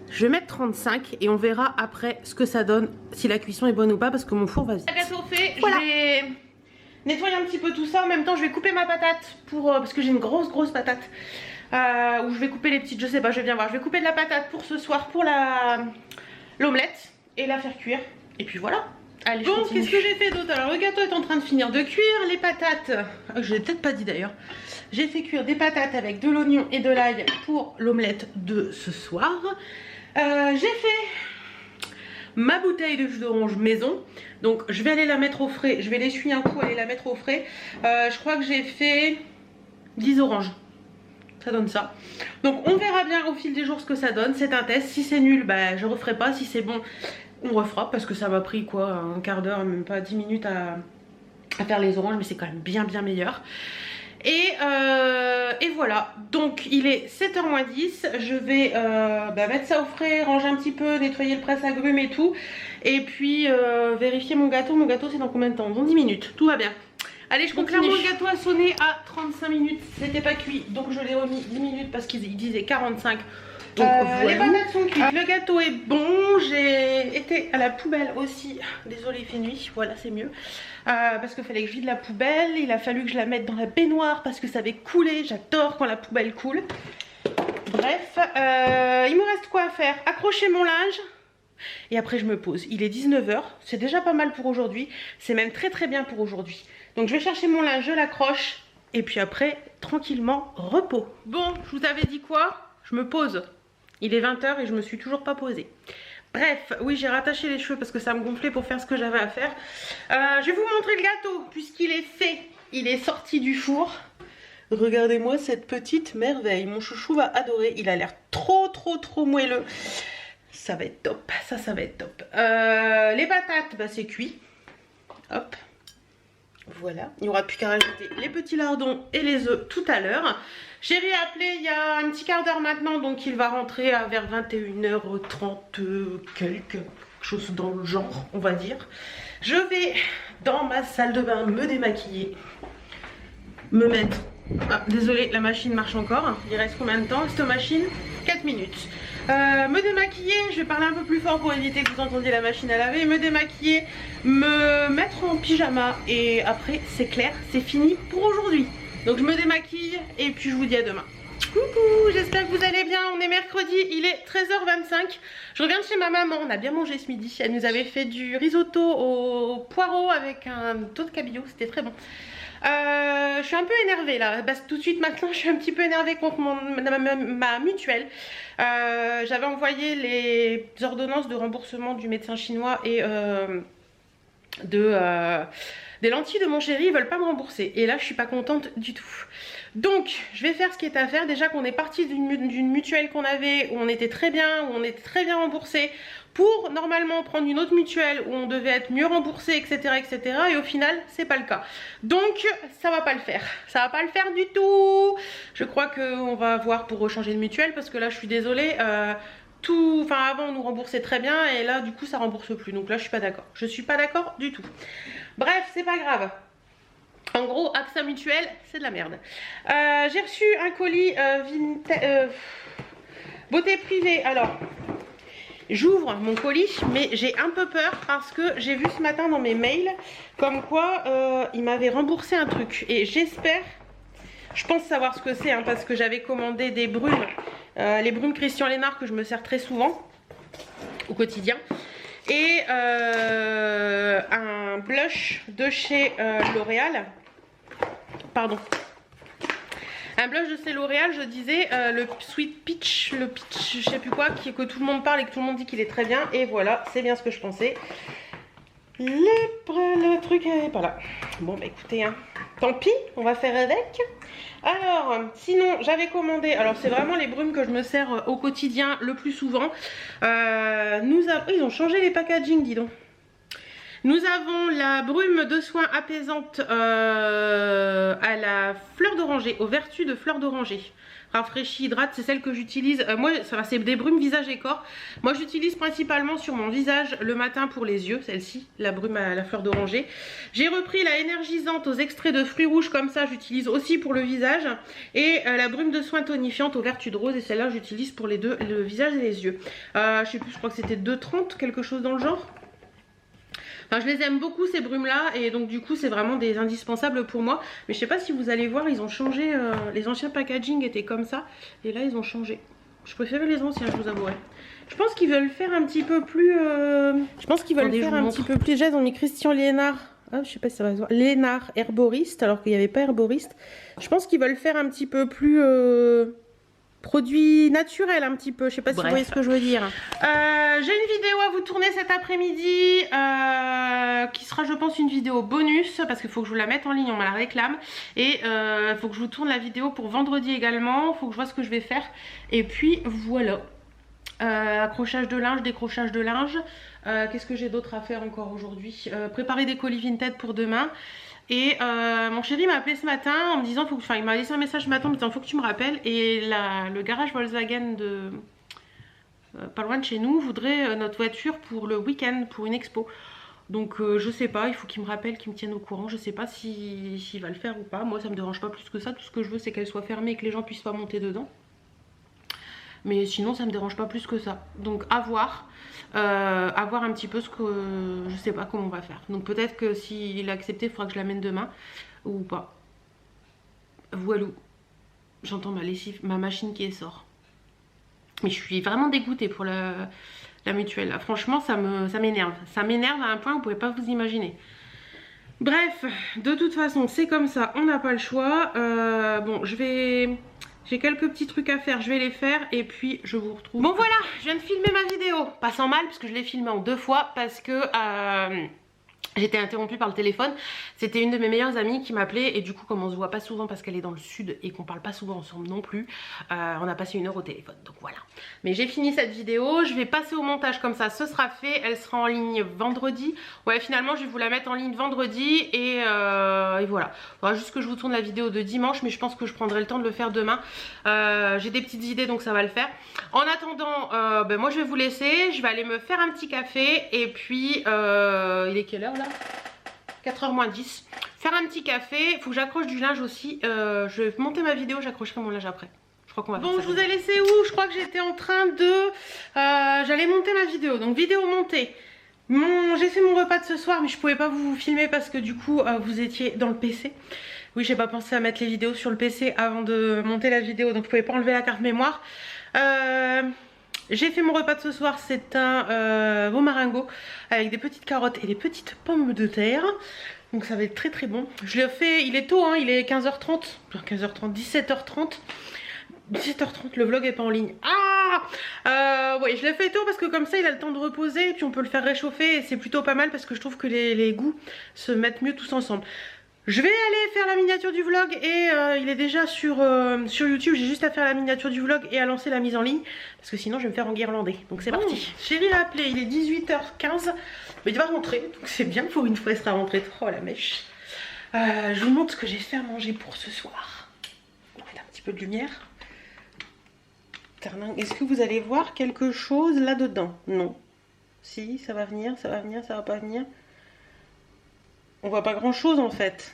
Je vais mettre 35 et on verra après ce que ça donne, si la cuisson est bonne ou pas, parce que mon four va vite. Le gâteau fait, voilà. Je vais nettoyer un petit peu tout ça. En même temps, je vais couper ma patate parce que j'ai une grosse patate. Où je vais couper les petites, je sais pas, je vais bien voir. Je vais couper de la patate pour ce soir, pour l'omelette et la faire cuire. Et puis voilà. Allez, bon, qu'est-ce que j'ai fait d'autre? Alors, le gâteau est en train de finir de cuire. Les patates, je l'ai peut-être pas dit d'ailleurs. J'ai fait cuire des patates avec de l'oignon et de l'ail pour l'omelette de ce soir. J'ai fait ma bouteille de jus d'orange maison. Donc je vais aller la mettre au frais, je vais l'essuyer un coup, aller la mettre au frais. Je crois que j'ai fait 10 oranges. Ça donne ça. Donc on verra bien au fil des jours ce que ça donne. C'est un test. Si c'est nul, bah, je referai pas. Si c'est bon, on refera. Parce que ça m'a pris quoi, un quart d'heure, même pas 10 minutes à faire les oranges. Mais c'est quand même bien meilleur. Et voilà. Donc il est 7h moins 10. Je vais mettre ça au frais, ranger un petit peu, nettoyer le presse-agrumes et tout. Et puis vérifier mon gâteau. Mon gâteau c'est dans combien de temps? Dans 10 minutes. Tout va bien. Allez, je continue. Clairement, le gâteau a sonné à 35 minutes. C'était pas cuit, donc je l'ai remis 10 minutes parce qu'il disait 45. Donc voilà. Les patates sont cuites. Le gâteau est bon. J'ai été à la poubelle aussi. Désolée, il fait nuit. Voilà, c'est mieux. Parce qu'il fallait que je vide la poubelle. Il a fallu que je la mette dans la baignoire parce que ça avait coulé. J'adore quand la poubelle coule. Bref, il me reste quoi à faire? Accrocher mon linge. Et après je me pose. Il est 19h, c'est déjà pas mal pour aujourd'hui. C'est même très bien pour aujourd'hui. Donc je vais chercher mon linge, je l'accroche. Et puis après, tranquillement, repos. Bon, je vous avais dit quoi? Je me pose. Il est 20h et je me suis toujours pas posée. Bref, oui, j'ai rattaché les cheveux parce que ça me gonflait pour faire ce que j'avais à faire. Je vais vous montrer le gâteau puisqu'il est fait. Il est sorti du four. Regardez-moi cette petite merveille. Mon chouchou va adorer. Il a l'air trop moelleux. Ça va être top, ça va être top. Les patates, bah, c'est cuit. Hop. Voilà. Il n'y aura plus qu'à rajouter les petits lardons et les œufs tout à l'heure. Chéri a appelé il y a un petit quart d'heure maintenant, donc il va rentrer à vers 21h30 quelque chose dans le genre, on va dire. Je vais dans ma salle de bain me démaquiller. Me mettre... Ah, désolée, la machine marche encore. Il reste combien de temps cette machine? 4 minutes. Me démaquiller, je vais parler un peu plus fort pour éviter que vous entendiez la machine à laver. Me démaquiller, me mettre en pyjama et après c'est clair, c'est fini pour aujourd'hui. Donc je me démaquille et puis je vous dis à demain. Coucou, j'espère que vous allez bien. On est mercredi, il est 13h25. Je reviens de chez ma maman, on a bien mangé ce midi. Elle nous avait fait du risotto au poireau avec un taux de cabillaud, c'était très bon. Je suis un peu énervée là, parce que tout de suite maintenant je suis un petit peu énervée contre ma mutuelle. J'avais envoyé les ordonnances de remboursement du médecin chinois et des lentilles de mon chéri. Ils veulent pas me rembourser et là je suis pas contente du tout. Donc je vais faire ce qui est à faire. Déjà qu'on est parti d'une mutuelle qu'on avait où on était très bien, où on était très bien remboursé, pour normalement prendre une autre mutuelle où on devait être mieux remboursé, etc. et au final c'est pas le cas. Donc ça va pas le faire, ça va pas le faire du tout. Je crois qu'on va voir pour changer de mutuelle parce que là je suis désolée, avant on nous remboursait très bien et là du coup ça rembourse plus, donc là je suis pas d'accord, du tout. Bref, c'est pas grave. En gros, AXA Mutuelle, c'est de la merde. J'ai reçu un colis beauté privée. Alors, j'ouvre mon colis, mais j'ai un peu peur parce que j'ai vu ce matin dans mes mails comme quoi il m'avait remboursé un truc. Et j'espère, je pense savoir ce que c'est, hein, parce que j'avais commandé des brumes, les brumes Christian Lénard que je me sers très souvent au quotidien. Et un blush de chez L'Oréal. Pardon. Un blush de chez L'Oréal, je disais, le Sweet Peach, le Peach, je sais plus quoi, que tout le monde parle et que tout le monde dit qu'il est très bien. Et voilà, c'est bien ce que je pensais. Le truc n'est pas là. Bon, bah écoutez, hein, tant pis, on va faire avec. Alors, sinon, j'avais commandé, alors c'est vraiment les brumes que je me sers au quotidien le plus souvent. Ils ont changé les packaging, dis donc. Nous avons la brume de soin apaisante à la fleur d'oranger, aux vertus de fleur d'oranger. Rafraîchit, hydrate, c'est celle que j'utilise. Moi, c'est des brumes visage et corps. Moi, j'utilise principalement sur mon visage le matin pour les yeux, celle-ci, la brume à la fleur d'oranger. J'ai repris la énergisante aux extraits de fruits rouges, comme ça, j'utilise aussi pour le visage. Et la brume de soin tonifiante aux vertus de rose, et celle-là, j'utilise pour les deux, le visage et les yeux. Je sais plus, je crois que c'était 2,30, quelque chose dans le genre. Enfin, je les aime beaucoup ces brumes là et donc du coup c'est vraiment des indispensables pour moi. Mais je sais pas si vous allez voir, ils ont changé, les anciens packaging étaient comme ça et là ils ont changé. Je préférais les anciens, je vous avouerai. Je pense qu'ils veulent faire un petit peu plus... Déjà ils ont mis Christian Lénard. Ah, je sais pas si ça va se voir. Lénard herboriste alors qu'il n'y avait pas herboriste. Je pense qu'ils veulent faire un petit peu plus... produit naturel un petit peu. Je sais pas si Bref. vous voyez ce que je veux dire. J'ai une vidéo à vous tourner cet après-midi qui sera, je pense, une vidéo bonus parce qu'il faut que je vous la mette en ligne, on me la réclame. Et il faut que je vous tourne la vidéo pour vendredi également. Il faut que je vois ce que je vais faire. Et puis voilà. Accrochage de linge, décrochage de linge. Qu'est-ce que j'ai d'autre à faire encore aujourd'hui? Préparer des colis Vinted pour demain. Et mon chéri m'a appelé ce matin en me disant, il m'a laissé un message ce matin en me disant faut que tu me rappelles. Et le garage Volkswagen de pas loin de chez nous voudrait notre voiture pour le week-end, pour une expo. Donc je sais pas, il faut qu'il me rappelle, qu'il me tienne au courant. Je sais pas s'il va le faire ou pas. Moi ça me dérange pas plus que ça. Tout ce que je veux c'est qu'elle soit fermée et que les gens puissent pas monter dedans. Mais sinon ça me dérange pas plus que ça. Donc à voir un petit peu ce que... Je sais pas comment on va faire. Donc peut-être que s'il a accepté, il faudra que je l'amène demain. Ou pas. Voilà. J'entends ma lessive, ma machine qui sort. Mais je suis vraiment dégoûtée pour la mutuelle. Là. Franchement ça m'énerve. Ça m'énerve à un point que vous pouvez pas vous imaginer. Bref, de toute façon c'est comme ça. On n'a pas le choix. Bon j'ai quelques petits trucs à faire, je vais les faire et puis je vous retrouve. Bon voilà, je viens de filmer ma vidéo. Pas sans mal parce que je l'ai filmée en 2 fois parce que j'étais interrompue par le téléphone. C'était une de mes meilleures amies qui m'appelait et du coup comme on se voit pas souvent parce qu'elle est dans le sud et qu'on parle pas souvent ensemble non plus, on a passé 1 heure au téléphone, donc voilà. Mais j'ai fini cette vidéo, je vais passer au montage comme ça, ce sera fait, elle sera en ligne vendredi. Ouais finalement je vais vous la mettre en ligne vendredi et voilà. Il faudra juste que je vous tourne la vidéo de dimanche mais je pense que je prendrai le temps de le faire demain. J'ai des petites idées donc ça va le faire. En attendant, moi je vais vous laisser, je vais aller me faire un petit café et puis il est quelle heure là? 4h moins 10. Faire un petit café. Faut que j'accroche du linge aussi. Je vais monter ma vidéo, j'accrocherai mon linge après. Je crois qu'on va faire ça. Bon, je vous ai laissé où? Je crois que j'étais en train de... j'allais monter ma vidéo. Donc vidéo montée. J'ai fait mon repas de ce soir mais je pouvais pas vous filmer parce que du coup vous étiez dans le PC. Oui, j'ai pas pensé à mettre les vidéos sur le PC avant de monter la vidéo. Donc je pouvais pas enlever la carte mémoire. J'ai fait mon repas de ce soir, c'est un veau maringot avec des petites carottes et des petites pommes de terre. Donc ça va être très très bon. Je l'ai fait, il est tôt, hein, il est 15h30, 15h30, 17h30. 17h30, le vlog est pas en ligne. Ouais, je l'ai fait tôt parce que comme ça il a le temps de reposer et puis on peut le faire réchauffer et c'est plutôt pas mal parce que je trouve que les goûts se mettent mieux tous ensemble. Je vais aller faire la miniature du vlog et il est déjà sur YouTube. J'ai juste à faire la miniature du vlog et à lancer la mise en ligne parce que sinon je vais me faire enguirlander. Donc c'est parti. Chérie l'a appelé, il est 18h15 mais il va rentrer donc c'est bien, pour une fois il sera rentré. Oh la mèche. Je vous montre ce que j'ai fait à manger pour ce soir. On va mettre un petit peu de lumière. Est-ce que vous allez voir quelque chose là-dedans? Non. Si, ça va venir, ça va venir, ça va pas venir. On voit pas grand chose en fait.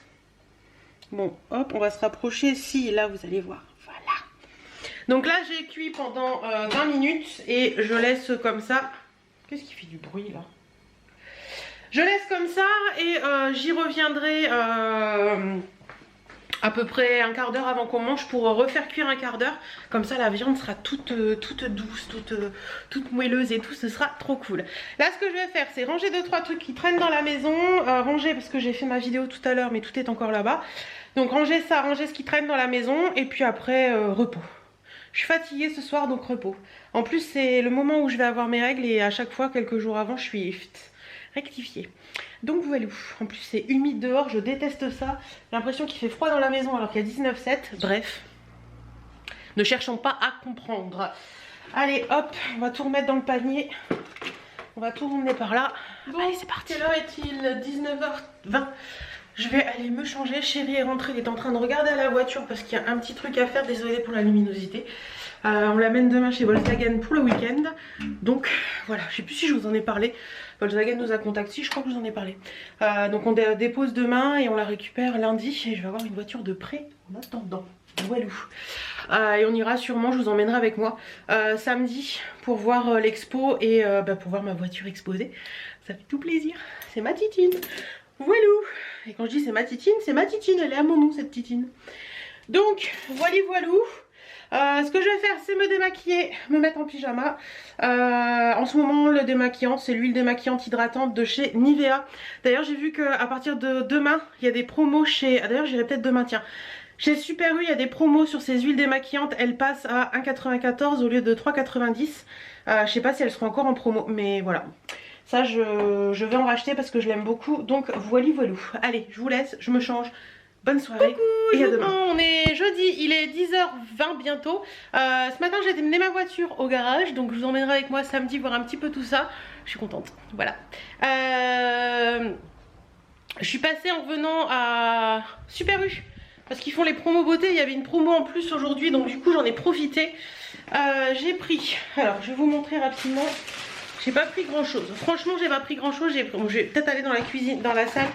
Bon, hop, on va se rapprocher. Si, là vous allez voir. Voilà. Donc là j'ai cuit pendant 20 minutes et je laisse comme ça. Qu'est-ce qui fait du bruit là? Je laisse comme ça et j'y reviendrai à peu près un quart d'heure avant qu'on mange pour refaire cuire un quart d'heure. Comme ça la viande sera toute douce, toute moelleuse et tout, ce sera trop cool. Là ce que je vais faire c'est ranger 2-3 trucs qui traînent dans la maison. Ranger parce que j'ai fait ma vidéo tout à l'heure mais tout est encore là-bas. Donc ranger ça, ranger ce qui traîne dans la maison et puis après repos. Je suis fatiguée ce soir donc repos. En plus c'est le moment où je vais avoir mes règles et à chaque fois quelques jours avant je suis rectifiée. Donc voilà, en plus c'est humide dehors, je déteste ça. J'ai l'impression qu'il fait froid dans la maison alors qu'il y a 19,7. Bref, ne cherchons pas à comprendre. Allez hop, on va tout remettre dans le panier. On va tout emmener par là. Bon, allez c'est parti. Quelle heure est-il? 19h20. Je vais aller me changer. Chérie est rentrée, il est en train de regarder à la voiture parce qu'il y a un petit truc à faire. Désolée pour la luminosité. On l'amène demain chez Volkswagen pour le week-end. Donc voilà, je sais plus si je vous en ai parlé. Volkswagen nous a contacté, si je crois que je vous en ai parlé. Donc on dépose demain et on la récupère lundi. Et je vais avoir une voiture de prêt en attendant. Voilou. Et on ira sûrement, je vous emmènerai avec moi samedi pour voir l'expo et pour voir ma voiture exposée. Ça fait tout plaisir. C'est ma titine. Voilou. Et quand je dis c'est ma titine, elle est à mon nom cette titine. Donc voilou. Ce que je vais faire c'est me démaquiller, me mettre en pyjama. En ce moment le démaquillant c'est l'huile démaquillante hydratante de chez Nivea. D'ailleurs j'ai vu qu'à partir de demain il y a des promos chez... D'ailleurs j'irai peut-être demain tiens. Chez Super U, il y a des promos sur ces huiles démaquillantes. Elles passent à 1,94 au lieu de 3,90. Je sais pas si elles seront encore en promo, mais voilà. Ça, je vais en racheter parce que je l'aime beaucoup. Donc, voilou voilou. Allez, je vous laisse, je me change. Bonne soirée. Coucou, et à demain. On est jeudi, il est 10h20 bientôt. Ce matin, j'ai mené ma voiture au garage. Donc, je vous emmènerai avec moi samedi voir un petit peu tout ça. Je suis contente. Voilà. Je suis passée en revenant à Super U. Parce qu'ils font les promos beauté, il y avait une promo en plus aujourd'hui, donc du coup j'en ai profité. J'ai pris, alors je vais vous montrer rapidement, j'ai pas pris grand chose. Franchement j'ai pas pris grand chose, je vais peut-être aller dans la cuisine, dans la salle,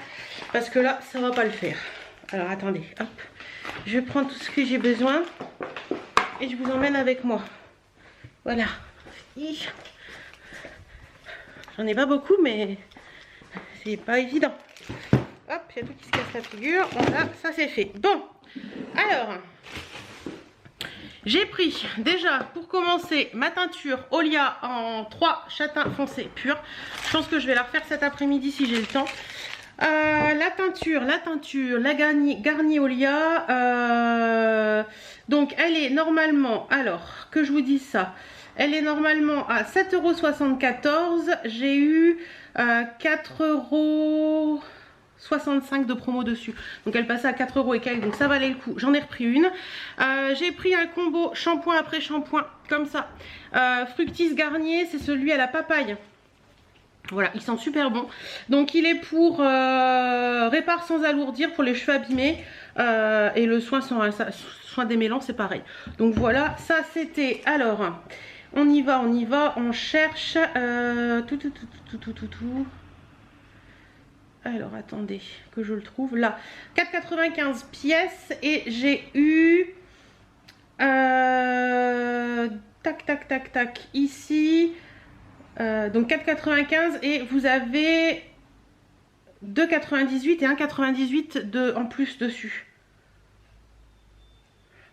parce que là ça va pas le faire. Alors attendez, hop, je vais prendre tout ce que j'ai besoin et je vous emmène avec moi. Voilà. J'en ai pas beaucoup mais c'est pas évident. Hop, il y a tout qui se casse la figure. Voilà, ça c'est fait. Bon, alors, j'ai pris déjà pour commencer ma teinture Olia en 3 châtain foncé pur. Je pense que je vais la refaire cet après-midi si j'ai le temps. La teinture, la Garnier Olia. Donc elle est normalement, alors que je vous dis ça, elle est normalement à 7,74 €. J'ai eu 4,65 € de promo dessus, donc elle passait à 4 € et quelques, donc ça valait le coup. J'en ai repris une. J'ai pris un combo shampoing après shampoing comme ça, Fructis Garnier, c'est celui à la papaye. Voilà, il sent super bon. Donc il est pour répare sans alourdir, pour les cheveux abîmés, et le soin démêlant c'est pareil. Donc voilà, ça c'était. Alors on y va, on cherche tout. Alors attendez que je le trouve là, 4,95 pièces et j'ai eu tac ici, donc 4,95 et vous avez 2,98 et 1,98 en plus dessus.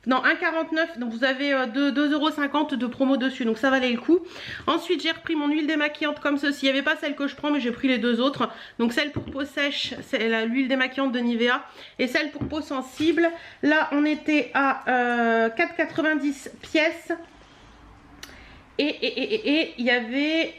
Non, 1,49, donc vous avez 2,50 € de promo dessus, donc ça valait le coup. Ensuite j'ai repris mon huile démaquillante comme ceci. Il n'y avait pas celle que je prends mais j'ai pris les deux autres. Donc celle pour peau sèche, c'est l'huile démaquillante de Nivea, et celle pour peau sensible. Là on était à 4,90 pièces et il y avait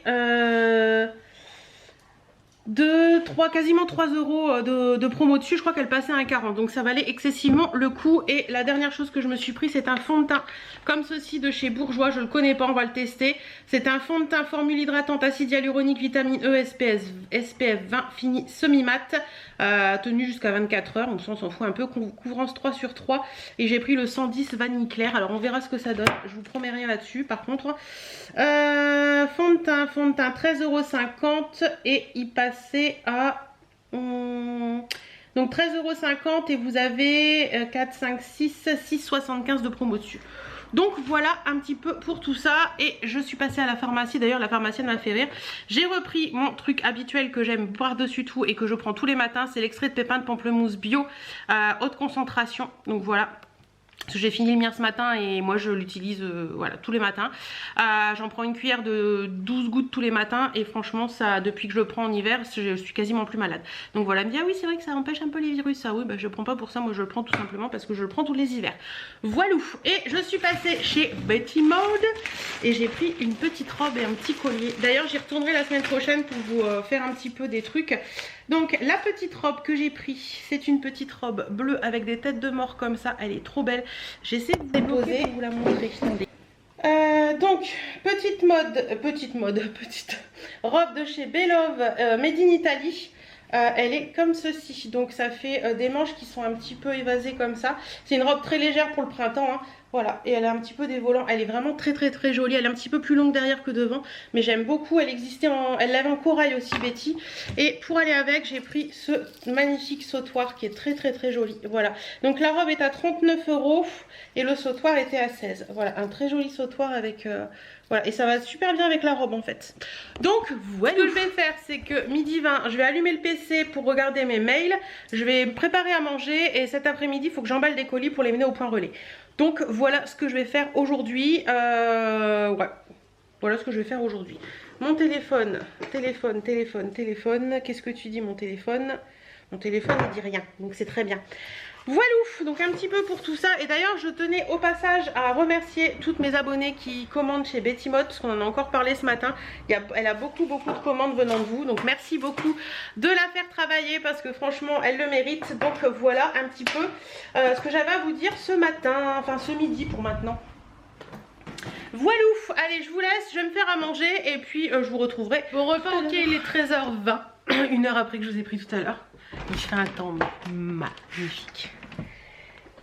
quasiment 3 € de promo dessus. Je crois qu'elle passait à 1,40 €, donc ça valait excessivement le coup. Et la dernière chose que je me suis pris, c'est un fond de teint comme ceci de chez Bourjois. Je le connais pas, on va le tester. C'est un fond de teint formule hydratante, acide hyaluronique, vitamine E, SPF 20, fini semi-mat, tenu jusqu'à 24 heures, donc ça on s'en fout un peu, couvrance 3 sur 3. Et j'ai pris le 110 vanille clair, alors on verra ce que ça donne, je vous promets rien là-dessus. Par contre fond de teint 13,50 € et il passait à donc 13,50 € et vous avez 4, 5, 6, 6,75 € de promo dessus. Donc voilà un petit peu pour tout ça. Et je suis passée à la pharmacie. D'ailleurs la pharmacienne m'a fait rire. J'ai repris mon truc habituel que j'aime par-dessus tout et que je prends tous les matins. C'est l'extrait de pépins de pamplemousse bio haute concentration. Donc voilà. Parce que j'ai fini le mien ce matin et moi je l'utilise voilà, tous les matins. J'en prends une cuillère de 12 gouttes tous les matins et franchement ça, depuis que je le prends en hiver, je suis quasiment plus malade. Donc voilà, elle me dit ah oui c'est vrai que ça empêche un peu les virus. Ah oui bah je le prends pas pour ça, moi je le prends tout simplement parce que je le prends tous les hivers. Voilà. Et je suis passée chez Betty Mode et j'ai pris une petite robe et un petit collier. D'ailleurs j'y retournerai la semaine prochaine pour vous faire un petit peu des trucs. Donc la petite robe que j'ai pris, c'est une petite robe bleue avec des têtes de mort comme ça, elle est trop belle. J'essaie de vous déposer pour vous la montrer. Donc petite robe de chez Belove, Made in Italy. Elle est comme ceci, donc ça fait des manches qui sont un petit peu évasées comme ça. C'est une robe très légère pour le printemps, hein. Voilà, et elle a un petit peu des volants, elle est vraiment très jolie. Elle est un petit peu plus longue derrière que devant, mais j'aime beaucoup. Elle existait elle l'avait en corail aussi Betty. Et pour aller avec, j'ai pris ce magnifique sautoir qui est très joli. Voilà, donc la robe est à 39 € et le sautoir était à 16. Voilà, un très joli sautoir avec voilà, et ça va super bien avec la robe en fait. Donc voilà, ce que je vais faire, c'est que midi 20, je vais allumer le PC pour regarder mes mails. Je vais me préparer à manger et cet après-midi, il faut que j'emballe des colis pour les mener au point relais. Donc voilà ce que je vais faire aujourd'hui. Ouais, voilà ce que je vais faire aujourd'hui. Mon téléphone. Qu'est-ce que tu dis mon téléphone? Mon téléphone ne dit rien, donc c'est très bien. Voilà, donc un petit peu pour tout ça. Et d'ailleurs je tenais au passage à remercier toutes mes abonnées qui commandent chez Betty Mode, parce qu'on en a encore parlé ce matin. Elle a beaucoup de commandes venant de vous, donc merci beaucoup de la faire travailler parce que franchement elle le mérite. Donc voilà un petit peu ce que j'avais à vous dire ce matin, enfin ce midi pour maintenant. Voilà, allez je vous laisse, je vais me faire à manger et puis je vous retrouverai. Bon repas, ok, il est 13h20, une heure après que je vous ai pris tout à l'heure. Il fait un temps magnifique.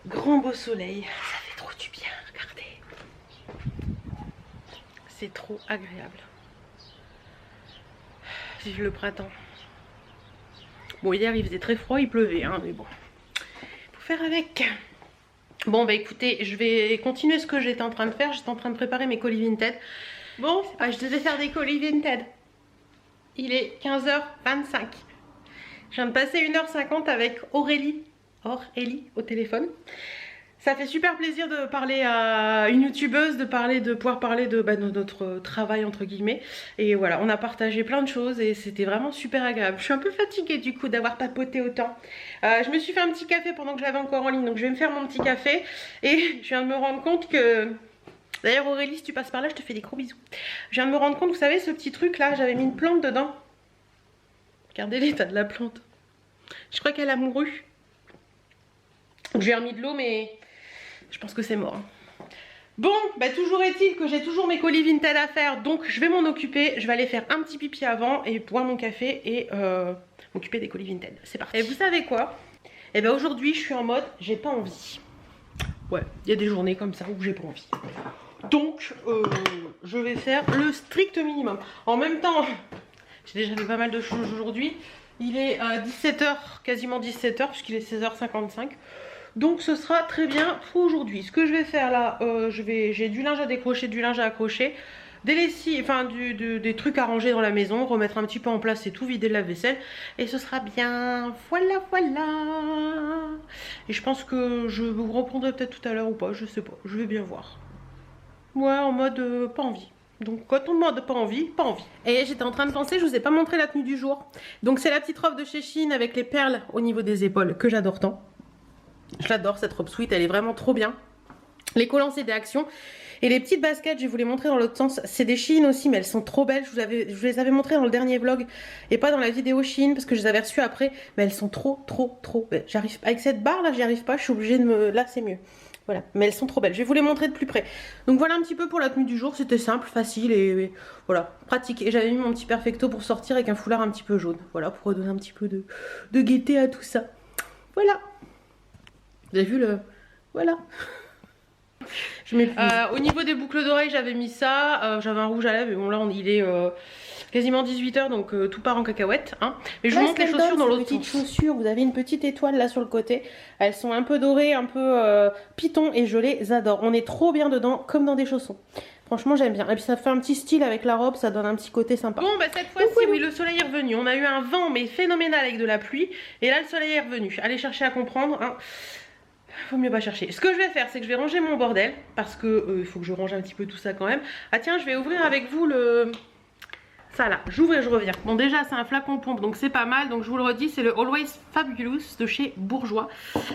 Grand beau soleil, ça fait trop du bien, regardez. C'est trop agréable. Vive le printemps. Bon hier il faisait très froid, il pleuvait hein, mais bon. Faut faire avec. Bon bah écoutez, je vais continuer ce que j'étais en train de faire. J'étais en train de préparer mes colis Vinted. Bon, je devais faire des colis Vinted. Il est 15h25. Je viens de passer 1h50 avec Aurélie au téléphone. Ça fait super plaisir de parler à une youtubeuse, de pouvoir parler de notre travail entre guillemets. Et voilà, on a partagé plein de choses et c'était vraiment super agréable. Je suis un peu fatiguée du coup d'avoir papoté autant. Je me suis fait un petit café pendant que j'avais encore en ligne, donc je vais me faire mon petit café. Et je viens de me rendre compte que... D'ailleurs Aurélie, si tu passes par là, je te fais des gros bisous. Je viens de me rendre compte, vous savez ce petit truc là, j'avais mis une plante dedans. Regardez l'état de la plante. Je crois qu'elle a mouru. J'ai remis de l'eau mais je pense que c'est mort. Bon, bah toujours est-il que j'ai toujours mes colis Vinted à faire. Donc je vais m'en occuper. Je vais aller faire un petit pipi avant et boire mon café et m'occuper des colis Vinted. C'est parti. Et vous savez quoi? Et ben aujourd'hui je suis en mode j'ai pas envie. Ouais, il y a des journées comme ça où j'ai pas envie. Donc je vais faire le strict minimum. En même temps, j'ai déjà fait pas mal de choses aujourd'hui. Il est à 17h, quasiment 17h, puisqu'il est 16h55. Donc ce sera très bien pour aujourd'hui. Ce que je vais faire là, j'ai du linge à décrocher, du linge à accrocher, des lessives, enfin des trucs à ranger dans la maison, remettre un petit peu en place et tout, vider de la vaisselle. Et ce sera bien. Voilà, voilà. Et je pense que je vous reprendrai peut-être tout à l'heure ou pas, je sais pas. Je vais bien voir. Ouais, en mode pas envie. Donc quand on demande pas envie, pas envie. Et j'étais en train de penser, je vous ai pas montré la tenue du jour. Donc c'est la petite robe de chez Shein avec les perles au niveau des épaules que j'adore tant. Je l'adore cette robe sweat, elle est vraiment trop bien. Les collants c'est des Actions. Et les petites baskets, je vais vous les montrer dans l'autre sens. C'est des Shein aussi, mais elles sont trop belles. Je vous les avais montrées dans le dernier vlog et pas dans la vidéo Shein parce que je les avais reçues après. Mais elles sont trop belles. J'arrive avec cette barre là, j'y arrive pas. Je suis obligée de me... Là c'est mieux. Voilà, mais elles sont trop belles. Je vais vous les montrer de plus près. Donc voilà un petit peu pour la tenue du jour. C'était simple, facile et voilà, pratique. Et j'avais mis mon petit perfecto pour sortir avec un foulard un petit peu jaune. Voilà, pour redonner un petit peu de gaieté à tout ça. Voilà. Vous avez vu le... Voilà. Je au niveau des boucles d'oreilles, j'avais mis ça. J'avais un rouge à lèvres. Mais bon, là, il est quasiment 18h, donc tout part en cacahuète. Hein. Mais je vous montre les chaussures dans l'autre sens. Chaussures, vous avez une petite étoile là sur le côté. Elles sont un peu dorées, un peu python et je les adore. On est trop bien dedans, comme dans des chaussons. Franchement, j'aime bien. Et puis ça fait un petit style avec la robe, ça donne un petit côté sympa. Bon, bah cette fois-ci, oui, le soleil est revenu. On a eu un vent, mais phénoménal avec de la pluie. Et là, le soleil est revenu. Allez chercher à comprendre. Hein. Faut mieux pas chercher. Ce que je vais faire, c'est que je vais ranger mon bordel. Parce que il faut que je range un petit peu tout ça quand même. Ah tiens, je vais ouvrir avec vous le... Ça là, j'ouvre et je reviens. Bon déjà c'est un flacon pompe donc c'est pas mal. Donc je vous le redis, c'est le Always Fabulous de chez Bourjois.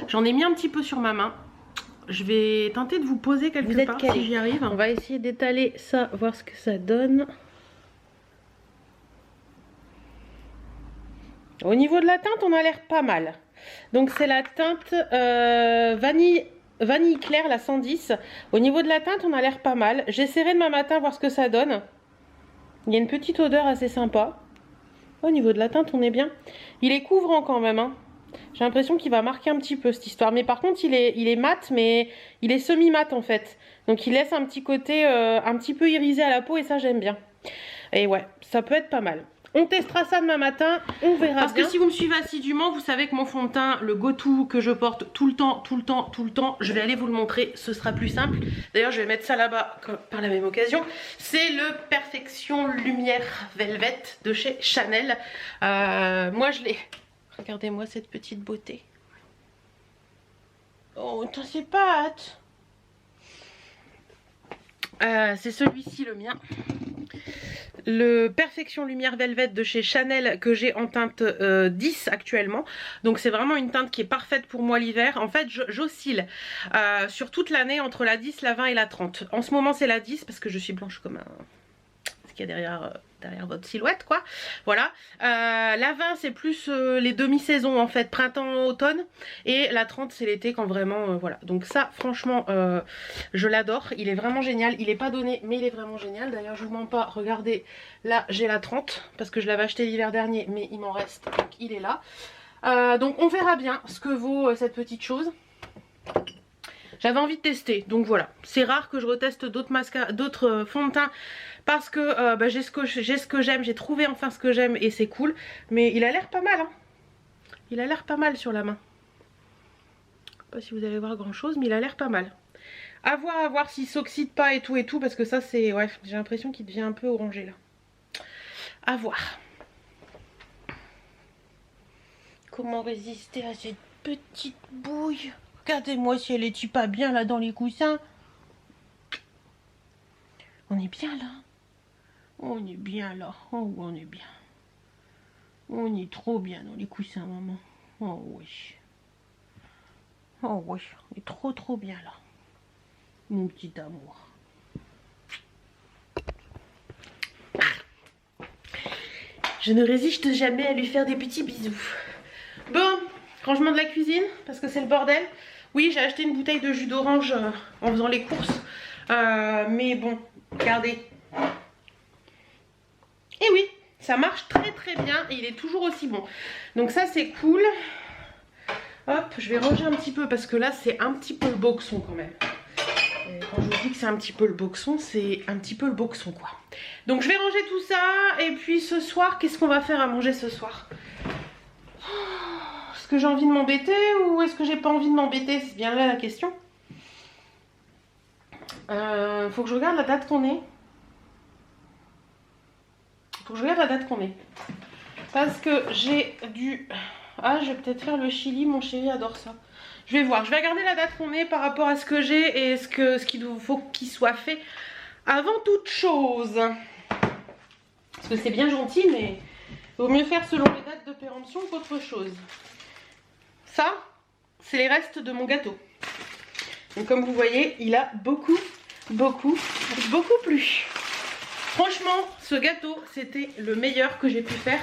J'en ai mis un petit peu sur ma main. Je vais tenter de vous poser quelque part si j'y arrive. On va essayer d'étaler ça, voir ce que ça donne. Au niveau de la teinte, on a l'air pas mal. Donc c'est la teinte vanille claire, la 110. Au niveau de la teinte, on a l'air pas mal. J'essaierai demain matin voir ce que ça donne. Il y a une petite odeur assez sympa. Au niveau de la teinte, on est bien. Il est couvrant quand même. Hein. J'ai l'impression qu'il va marquer un petit peu cette histoire. Mais par contre, il est mat, mais il est semi-mat en fait. Donc il laisse un petit côté un petit peu irisé à la peau et ça j'aime bien. Et ouais, ça peut être pas mal. On testera ça demain matin, on verra. Parce que si vous me suivez assidûment, vous savez que mon fond de teint, le go-to que je porte tout le temps, je vais aller vous le montrer, ce sera plus simple. D'ailleurs, je vais mettre ça là-bas par la même occasion. C'est le Perfection Lumière Velvet de chez Chanel. Moi, je l'ai... Regardez-moi cette petite beauté. Oh, t'en sais pas hâte. C'est celui-ci le mien. le Perfection Lumière Velvet de chez Chanel que j'ai en teinte 10 actuellement. Donc c'est vraiment une teinte qui est parfaite pour moi l'hiver. En fait j'oscille sur toute l'année entre la 10, la 20 et la 30. En ce moment c'est la 10 parce que je suis blanche comme un... ce qu'il y a derrière votre silhouette quoi. Voilà. La 20 c'est plus les demi-saisons en fait, printemps, automne. Et la 30 c'est l'été quand vraiment voilà. Donc ça franchement je l'adore. Il est vraiment génial. Il est pas donné mais il est vraiment génial. D'ailleurs je vous mens pas, regardez là j'ai la 30 parce que je l'avais acheté l'hiver dernier mais il m'en reste donc il est là. Donc on verra bien ce que vaut cette petite chose. J'avais envie de tester donc voilà. C'est rare que je reteste d'autres fonds de teint parce que j'ai ce que j'aime, j'ai trouvé enfin ce que j'aime et c'est cool. Mais il a l'air pas mal hein. Il a l'air pas mal sur la main. Je sais pas si vous allez voir grand chose mais il a l'air pas mal. À voir s'il s'oxyde pas et tout parce que ça c'est... ouais, j'ai l'impression qu'il devient un peu orangé là. À voir. Comment résister à cette petite bouille? Regardez-moi si elle est pas bien là dans les coussins. On est bien là. On est bien là. Oh on est bien. On est trop bien dans les coussins maman. Oh oui. Oh oui. On est trop bien là. Mon petit amour. Je ne résiste jamais à lui faire des petits bisous. Bon, rangement de la cuisine, parce que c'est le bordel. Oui, j'ai acheté une bouteille de jus d'orange en faisant les courses. Mais bon, regardez. Et oui, ça marche très bien et il est toujours aussi bon. Donc ça, c'est cool. Hop, je vais ranger un petit peu parce que là, c'est un petit peu le boxon quand même. Et quand je vous dis que c'est un petit peu le boxon, c'est un petit peu le boxon quoi. Donc je vais ranger tout ça et puis ce soir, qu'est-ce qu'on va faire à manger ce soir? Est-ce que j'ai envie de m'embêter ou est-ce que j'ai pas envie de m'embêter? C'est bien là la question. Faut que je regarde la date qu'on est. Parce que j'ai dû... ah, je vais peut-être faire le chili, mon chéri adore ça. Je vais voir, je vais regarder la date qu'on est par rapport à ce que j'ai et ce qu'il faut qu'il soit fait avant toute chose. Parce que c'est bien gentil, mais il vaut mieux faire selon les dates de péremption qu'autre chose. Ça, c'est les restes de mon gâteau. Donc comme vous voyez, il a beaucoup plu. Franchement, ce gâteau, c'était le meilleur que j'ai pu faire.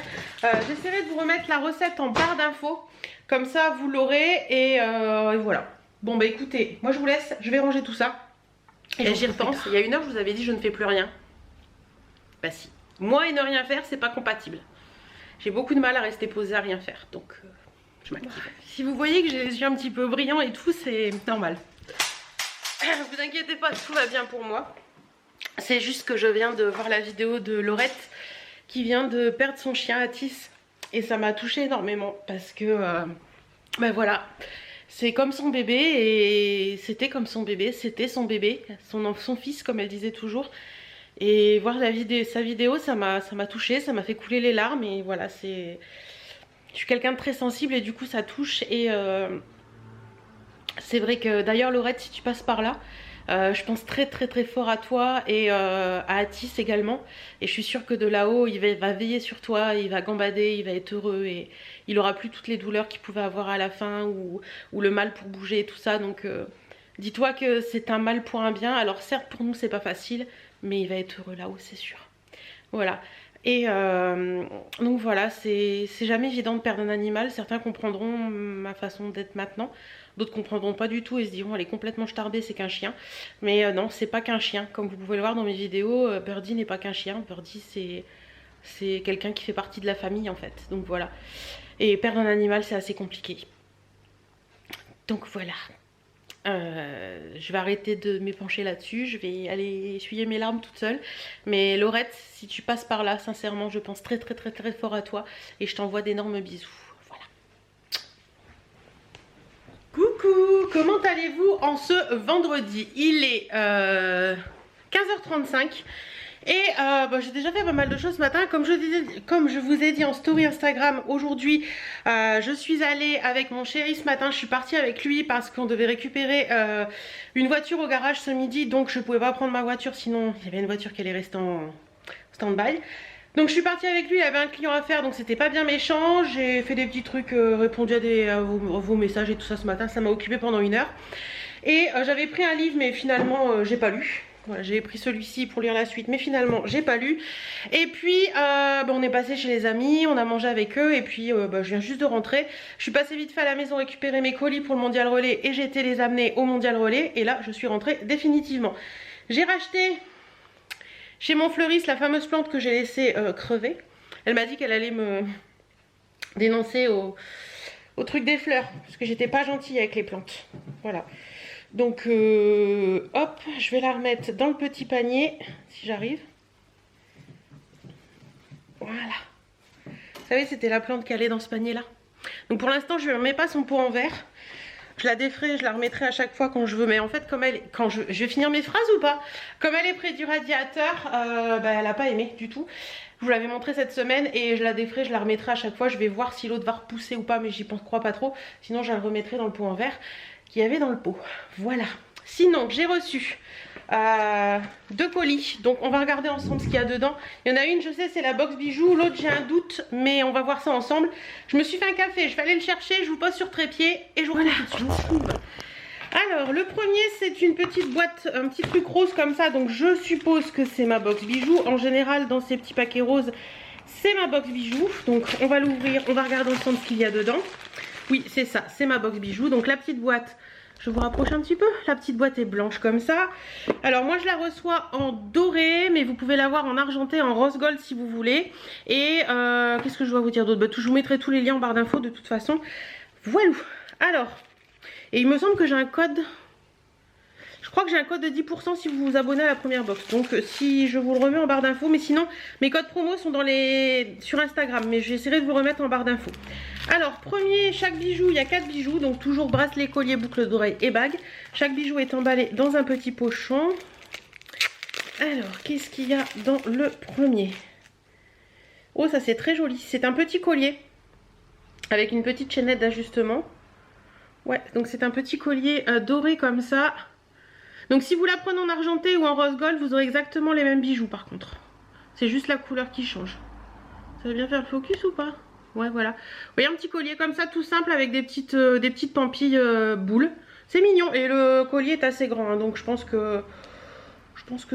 J'essaierai de vous remettre la recette en barre d'infos. Comme ça, vous l'aurez et voilà. Bon, bah écoutez, moi je vous laisse. Je vais ranger tout ça. Et j'y repense. Il y a une heure, je vous avais dit, je ne fais plus rien. Bah si. Moi et ne rien faire, c'est pas compatible. J'ai beaucoup de mal à rester posée à rien faire. Donc, je m'active. Si vous voyez que j'ai les yeux un petit peu brillants et tout, c'est normal. Ne vous inquiétez pas, tout va bien pour moi. C'est juste que je viens de voir la vidéo de Laurette qui vient de perdre son chien Atis et ça m'a touchée énormément parce que ben voilà, c'est comme son bébé et c'était comme son bébé, c'était son bébé, son fils comme elle disait toujours. Et voir sa vidéo, ça m'a touchée, ça m'a fait couler les larmes et voilà, je suis quelqu'un de très sensible et du coup ça touche et c'est vrai que d'ailleurs Laurette, si tu passes par là, je pense très fort à toi et à Atis également. Et je suis sûre que de là-haut, il va veiller sur toi, il va gambader, il va être heureux et il aura plus toutes les douleurs qu'il pouvait avoir à la fin ou le mal pour bouger et tout ça. Donc dis-toi que c'est un mal pour un bien. Alors certes pour nous c'est pas facile, mais il va être heureux là-haut, c'est sûr. Voilà. Et donc voilà, c'est jamais évident de perdre un animal. Certains comprendront ma façon d'être maintenant. D'autres comprendront pas du tout et se diront elle est complètement starbée, c'est qu'un chien. Mais non, c'est pas qu'un chien. Comme vous pouvez le voir dans mes vidéos, Birdie n'est pas qu'un chien. Birdie c'est quelqu'un qui fait partie de la famille en fait. Donc voilà. Et perdre un animal c'est assez compliqué. Donc voilà. Je vais arrêter de m'épancher là-dessus. Je vais aller essuyer mes larmes toute seule. Mais Laurette, si tu passes par là, sincèrement, je pense très fort à toi. Et je t'envoie d'énormes bisous. Coucou, comment allez-vous en ce vendredi? Il est 15h35 et j'ai déjà fait pas mal de choses ce matin. Comme je vous ai dit en story Instagram aujourd'hui, je suis allée avec mon chéri ce matin. Je suis partie avec lui parce qu'on devait récupérer une voiture au garage ce midi. Donc je pouvais pas prendre ma voiture, sinon il y avait une voiture qui allait rester stand-by. Donc je suis partie avec lui, il avait un client à faire, donc c'était pas bien méchant. J'ai fait des petits trucs, répondu à vos messages et tout ça ce matin, ça m'a occupé pendant 1 heure. Et j'avais pris un livre mais finalement j'ai pas lu. Voilà, j'ai pris celui-ci pour lire la suite mais finalement j'ai pas lu. Et puis on est passé chez les amis, on a mangé avec eux et puis je viens juste de rentrer. Je suis passée vite fait à la maison récupérer mes colis pour le mondial relais et j'ai été les amener au mondial relais. Et là je suis rentrée définitivement. J'ai racheté chez mon fleuriste la fameuse plante que j'ai laissée crever. Elle m'a dit qu'elle allait me dénoncer au truc des fleurs parce que j'étais pas gentille avec les plantes. Voilà. Donc hop, je vais la remettre dans le petit panier si j'arrive. Voilà. Vous savez, c'était la plante qui allait dans ce panier là. Donc pour l'instant je ne remets pas son pot en verre. Je la défrais, je la remettrai à chaque fois quand je veux. Mais en fait, comme elle, je vais finir mes phrases ou pas? Comme elle est près du radiateur, elle n'a pas aimé du tout. Je vous l'avais montré cette semaine et je la défrais, je la remettrai à chaque fois. Je vais voir si l'autre va repousser ou pas, mais j'y crois pas trop. Sinon, je la remettrai dans le pot en verre qu'il y avait dans le pot. Voilà. Sinon, j'ai reçu 2 colis. Donc, on va regarder ensemble ce qu'il y a dedans. Il y en a une, je sais, c'est la box bijoux. L'autre, j'ai un doute, mais on va voir ça ensemble. Je me suis fait un café, je vais aller le chercher. Je vous pose sur trépied et je vous retrouve. Alors, le premier, c'est une petite boîte, un petit truc rose comme ça. Donc, je suppose que c'est ma box bijoux. En général, dans ces petits paquets roses, c'est ma box bijoux. Donc, on va l'ouvrir, on va regarder ensemble ce qu'il y a dedans. Oui, c'est ça, c'est ma box bijoux. Donc, la petite boîte, je vous rapproche un petit peu. La petite boîte est blanche comme ça. Alors, moi, je la reçois en doré, mais vous pouvez l'avoir en argenté, en rose gold si vous voulez. Et qu'est-ce que je dois vous dire d'autre? Je vous mettrai tous les liens en barre d'infos de toute façon. Voilà. Alors... Et il me semble que j'ai un code, je crois que j'ai un code de 10% si vous vous abonnez à la première box. Donc si je vous le remets en barre d'infos, mais sinon mes codes promo sont sur Instagram. Mais j'essaierai de vous remettre en barre d'infos. Alors premier, chaque bijou, il y a 4 bijoux. Donc toujours bracelet, collier, boucle d'oreille et bague. Chaque bijou est emballé dans un petit pochon. Alors qu'est-ce qu'il y a dans le premier? Oh, ça c'est très joli. C'est un petit collier avec une petite chaînette d'ajustement. Ouais, donc c'est un petit collier doré comme ça. Donc si vous la prenez en argenté ou en rose gold, vous aurez exactement les mêmes bijoux par contre. C'est juste la couleur qui change. Ça va bien faire le focus ou pas? Ouais, voilà. Vous voyez, un petit collier comme ça, tout simple, avec des petites pampilles boules. C'est mignon et le collier est assez grand, hein, donc je pense que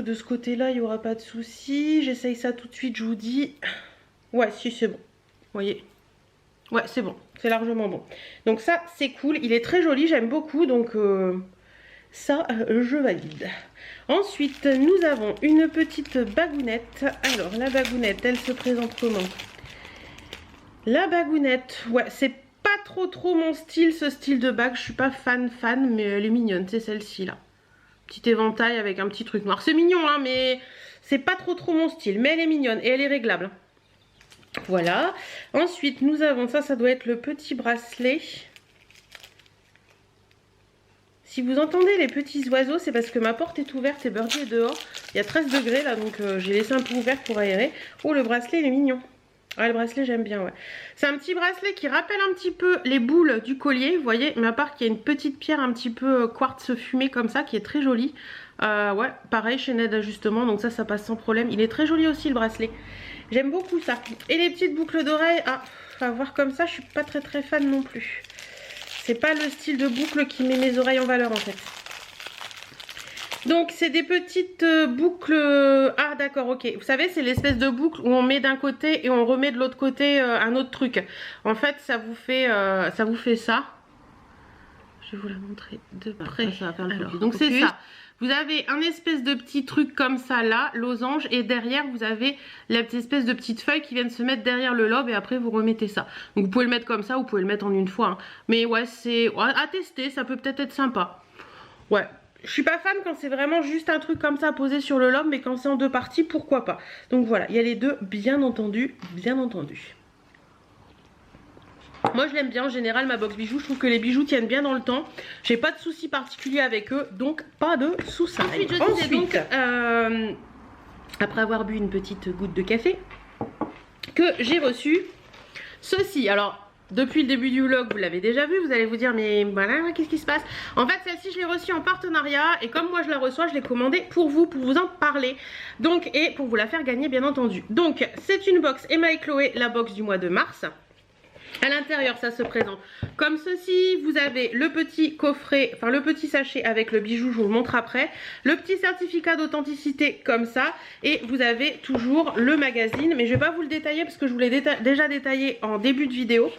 de ce côté-là, il n'y aura pas de souci. J'essaye ça tout de suite, je vous dis. Ouais, si, c'est bon. Vous voyez? Ouais, c'est bon, c'est largement bon. Donc ça, c'est cool, il est très joli, j'aime beaucoup, donc ça, je valide. Ensuite, nous avons une petite bagounette. Alors, la bagounette, elle se présente comment? La bagounette, ouais, c'est pas trop mon style, ce style de bague. Je suis pas fan, mais elle est mignonne, c'est celle-ci, là. Petit éventail avec un petit truc noir. C'est mignon, hein, mais c'est pas trop mon style. Mais elle est mignonne et elle est réglable. Voilà. Ensuite, nous avons ça doit être le petit bracelet. Si vous entendez les petits oiseaux, c'est parce que ma porte est ouverte et Birdie est dehors. Il y a 13 degrés là, donc j'ai laissé un peu ouvert pour aérer. Oh, le bracelet, il est mignon. Ah, le bracelet, j'aime bien, ouais. C'est un petit bracelet qui rappelle un petit peu les boules du collier, vous voyez. Mais à part qu'il y a une petite pierre un petit peu quartz fumé comme ça, qui est très jolie. Ouais, pareil, chaînette d'ajustement, donc ça passe sans problème. Il est très joli aussi, le bracelet. J'aime beaucoup ça. Et les petites boucles d'oreilles, à voir comme ça, je suis pas très fan non plus. C'est pas le style de boucle qui met mes oreilles en valeur en fait. Donc c'est des petites boucles... Ah d'accord, ok. Vous savez, c'est l'espèce de boucle où on met d'un côté et on remet de l'autre côté un autre truc. En fait, ça vous fait ça. Je vais vous la montrer de près. Ça va faire alors, donc c'est ça. Vous avez un espèce de petit truc comme ça là, losange, et derrière vous avez la petite espèce de petite feuille qui viennent se mettre derrière le lobe et après vous remettez ça. Donc vous pouvez le mettre comme ça, vous pouvez le mettre en une fois. Hein. Mais ouais, c'est à tester, ça peut peut-être être sympa. Ouais, je suis pas fan quand c'est vraiment juste un truc comme ça posé sur le lobe, mais quand c'est en 2 parties, pourquoi pas. Donc voilà, il y a les deux, bien entendu, bien entendu. Moi je l'aime bien en général ma box bijoux, je trouve que les bijoux tiennent bien dans le temps. J'ai pas de soucis particuliers avec eux, donc pas de soucis. Ensuite, après avoir bu une petite goutte de café, que j'ai reçu ceci. Alors depuis le début du vlog, vous l'avez déjà vu, vous allez vous dire mais voilà, qu'est-ce qui se passe? En fait, celle-ci, je l'ai reçue en partenariat et comme moi je la reçois, je l'ai commandée pour vous en parler. Donc, et pour vous la faire gagner, bien entendu. Donc, c'est une box Emma et Chloé, la box du mois de mars. À l'intérieur, ça se présente comme ceci. Vous avez le petit coffret, enfin le petit sachet avec le bijou, je vous le montre après. Le petit certificat d'authenticité comme ça. Et vous avez toujours le magazine. Mais je ne vais pas vous le détailler parce que je vous l'ai déjà détaillé en début de vidéo.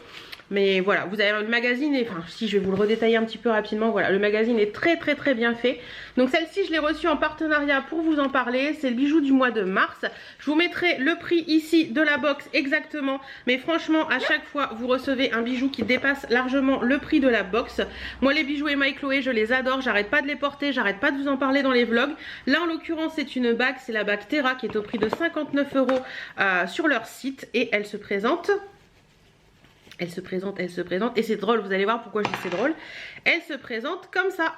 Mais voilà, vous avez le magazine, enfin si je vais vous le redétailler un petit peu rapidement, voilà, le magazine est très bien fait. Donc celle-ci je l'ai reçue en partenariat pour vous en parler, c'est le bijou du mois de mars. Je vous mettrai le prix ici de la box exactement, mais franchement à chaque fois vous recevez un bijou qui dépasse largement le prix de la box. Moi les bijoux Emma et Chloé je les adore, j'arrête pas de les porter, j'arrête pas de vous en parler dans les vlogs. Là en l'occurrence c'est une bague, c'est la bague Terra qui est au prix de 59 € sur leur site et elle se présente. Elle se présente, et c'est drôle, vous allez voir pourquoi je dis c'est drôle. Elle se présente comme ça.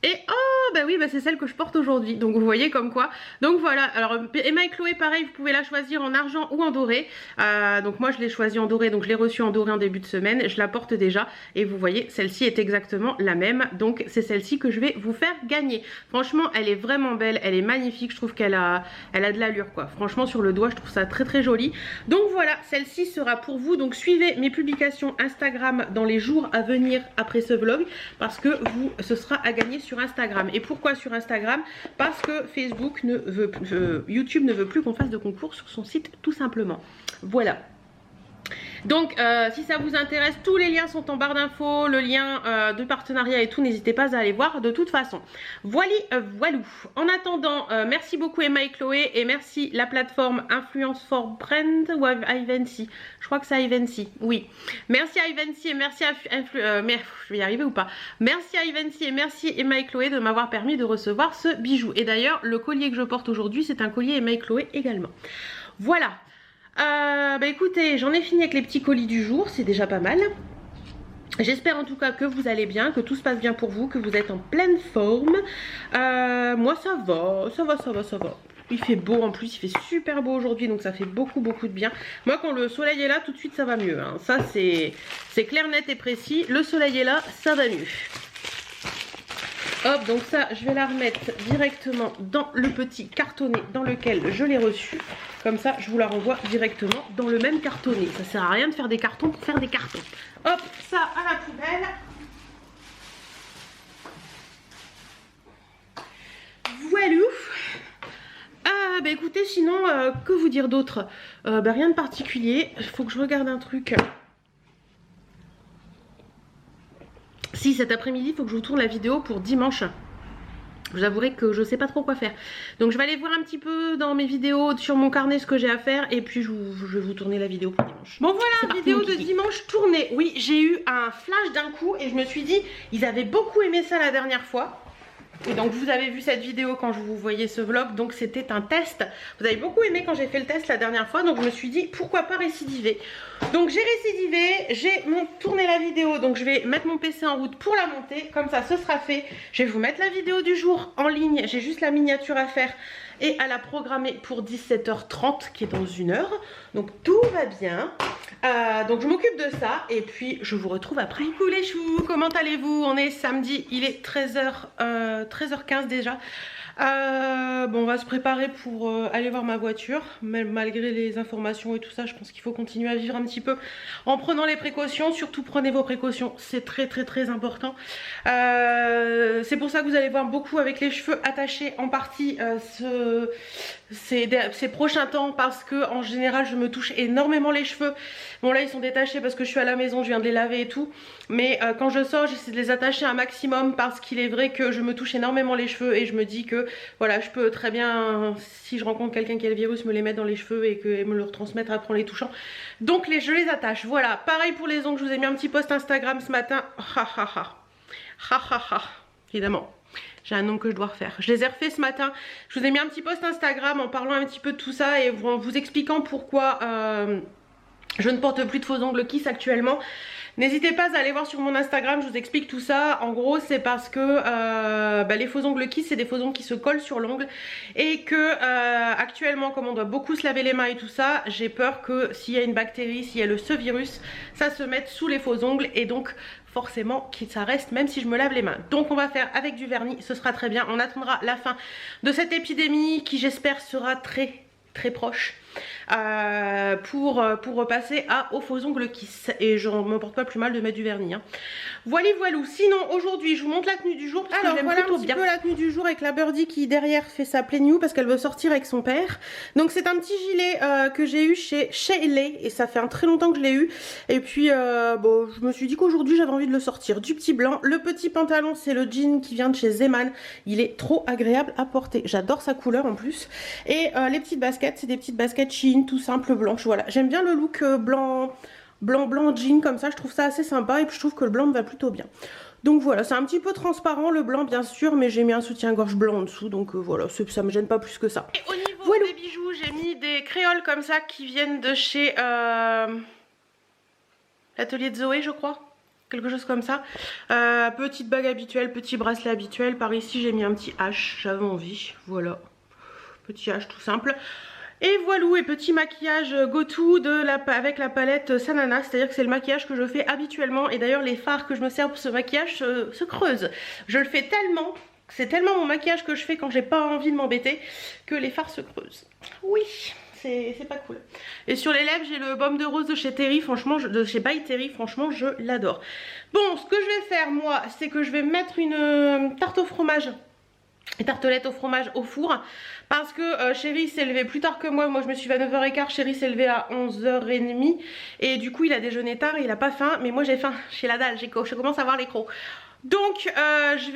Et oh bah oui, bah c'est celle que je porte aujourd'hui. Donc vous voyez comme quoi. Donc voilà, alors Emma et Chloé pareil, vous pouvez la choisir en argent ou en doré. Donc moi je l'ai choisie en doré, donc je l'ai reçue en doré en début de semaine. Je la porte déjà et vous voyez celle-ci est exactement la même. Donc c'est celle-ci que je vais vous faire gagner. Franchement elle est vraiment belle, elle est magnifique. Je trouve qu'elle a de l'allure quoi. Franchement sur le doigt je trouve ça très joli. Donc voilà, celle-ci sera pour vous. Donc suivez mes publications Instagram dans les jours à venir après ce vlog. Parce que ce sera à gagner sur Instagram. Et pourquoi sur Instagram? Parce que Facebook ne veut YouTube ne veut plus qu'on fasse de concours sur son site tout simplement. Voilà. Donc si ça vous intéresse, tous les liens sont en barre d'infos, le lien de partenariat et tout, n'hésitez pas à aller voir de toute façon. Voilà, voilou. En attendant, merci beaucoup Emma et Chloé et merci la plateforme Influence for Brand ou Ivancy. Je crois que c'est Ivancy, oui. Merci à Ivancy et merci à je vais y arriver ou pas. Merci à Ivancy et merci Emma et Chloé de m'avoir permis de recevoir ce bijou. Et d'ailleurs, le collier que je porte aujourd'hui, c'est un collier Emma et Chloé également. Voilà. Bah écoutez, j'en ai fini avec les petits colis du jour, c'est déjà pas mal. J'espère en tout cas que vous allez bien, que tout se passe bien pour vous, que vous êtes en pleine forme. Moi ça va. Il fait beau en plus, il fait super beau aujourd'hui, donc ça fait beaucoup de bien. Moi quand le soleil est là, tout de suite ça va mieux, hein. Ça c'est clair, net et précis. Le soleil est là, ça va mieux. Hop, donc ça je vais la remettre directement dans le petit cartonnet dans lequel je l'ai reçu. Comme ça je vous la renvoie directement dans le même cartonnet. Ça sert à rien de faire des cartons pour faire des cartons. Hop, ça à la poubelle. Voilà. Bah écoutez, sinon que vous dire d'autre? Bah rien de particulier. Il faut que je regarde un truc. Si cet après-midi il faut que je vous tourne la vidéo pour dimanche. Vous avouerez que je sais pas trop quoi faire. Donc je vais aller voir un petit peu dans mes vidéos sur mon carnet ce que j'ai à faire. Et puis je vais vous tourner la vidéo pour dimanche. Bon voilà, vidéo de dimanche tournée. Oui, j'ai eu un flash d'un coup et je me suis dit, ils avaient beaucoup aimé ça la dernière fois. Et donc vous avez vu cette vidéo quand je vous voyais ce vlog, donc c'était un test. Vous avez beaucoup aimé quand j'ai fait le test la dernière fois, donc je me suis dit pourquoi pas récidiver. Donc j'ai récidivé, j'ai tourné la vidéo, donc je vais mettre mon PC en route pour la monter, comme ça ce sera fait. Je vais vous mettre la vidéo du jour en ligne, j'ai juste la miniature à faire et à la programmer pour 17h30 qui est dans 1 heure. Donc tout va bien. Donc je m'occupe de ça et puis je vous retrouve après. Coucou les choux, comment allez-vous? On est samedi, il est 13h15 déjà. Bon, on va se préparer pour aller voir ma voiture. Mais malgré les informations et tout ça, je pense qu'il faut continuer à vivre un petit peu en prenant les précautions. Surtout prenez vos précautions, c'est très important. C'est pour ça que vous allez voir beaucoup avec les cheveux attachés en partie ces prochains temps, parce que en général je me touche énormément les cheveux. Bon là ils sont détachés parce que je suis à la maison, je viens de les laver et tout, mais quand je sors j'essaie de les attacher un maximum parce qu'il est vrai que je me touche énormément les cheveux et je me dis que voilà, je peux très bien, si je rencontre quelqu'un qui a le virus, me les mettre dans les cheveux et me le retransmettre après en les touchant. Donc je les attache. Voilà, pareil pour les ongles, je vous ai mis un petit post Instagram ce matin. Évidemment, j'ai un ongle que je dois refaire. Je les ai refaits ce matin. Je vous ai mis un petit post Instagram en parlant un petit peu de tout ça et en vous expliquant pourquoi je ne porte plus de faux ongles Kiss actuellement. N'hésitez pas à aller voir sur mon Instagram, je vous explique tout ça. En gros c'est parce que les faux ongles Kiss c'est des faux ongles qui se collent sur l'ongle. Et que actuellement comme on doit beaucoup se laver les mains et tout ça, j'ai peur que s'il y a une bactérie, s'il y a ce virus, ça se mette sous les faux ongles. Et donc forcément que ça reste même si je me lave les mains. Donc on va faire avec du vernis, ce sera très bien. On attendra la fin de cette épidémie qui j'espère sera très proche pour repasser aux faux ongles Kiss. Et je ne me porte pas plus mal de mettre du vernis hein. Voilà. Sinon aujourd'hui je vous montre la tenue du jour. Alors voilà un petit peu la tenue du jour avec la Birdie qui derrière fait sa pleine you parce qu'elle veut sortir avec son père. Donc c'est un petit gilet que j'ai eu chez Shaylee et ça fait un très longtemps que je l'ai eu. Et puis bon, je me suis dit qu'aujourd'hui j'avais envie de le sortir. Du petit blanc. Le petit pantalon c'est le jean qui vient de chez Zeman. Il est trop agréable à porter. J'adore sa couleur en plus. Et les petites baskets c'est des petites baskets Shein tout simple blanches. Voilà, j'aime bien le look blanc jean comme ça, je trouve ça assez sympa et puis je trouve que le blanc me va plutôt bien. Donc voilà, c'est un petit peu transparent le blanc bien sûr, mais j'ai mis un soutien-gorge blanc en dessous, donc voilà, ça me gêne pas plus que ça. Et au niveau des bijoux, j'ai mis des créoles comme ça qui viennent de chez l'atelier de Zoé je crois. Quelque chose comme ça. Petite bague habituelle, petit bracelet habituel. Par ici j'ai mis un petit H, j'avais envie, voilà. Petit H tout simple. Et voilà, et petit maquillage go to avec la palette Sanana, c'est-à-dire que c'est le maquillage que je fais habituellement. Et d'ailleurs les fards que je me sers pour ce maquillage se creusent. Je le fais tellement, c'est tellement mon maquillage que je fais quand j'ai pas envie de m'embêter que les fards se creusent. Oui, c'est pas cool. Et sur les lèvres j'ai le baume de rose de chez Terry, franchement, de chez By Terry, franchement je l'adore. Bon, ce que je vais faire moi, c'est que je vais mettre une tarte au fromage. Et tartelette au fromage au four parce que Chéri s'est levé plus tard que moi. Moi je me suis levée à 9h15, Chéri s'est levé à 11h30 et du coup il a déjeuné tard et il a pas faim, mais moi j'ai faim, j'ai la dalle, je commence à avoir les crocs. Donc je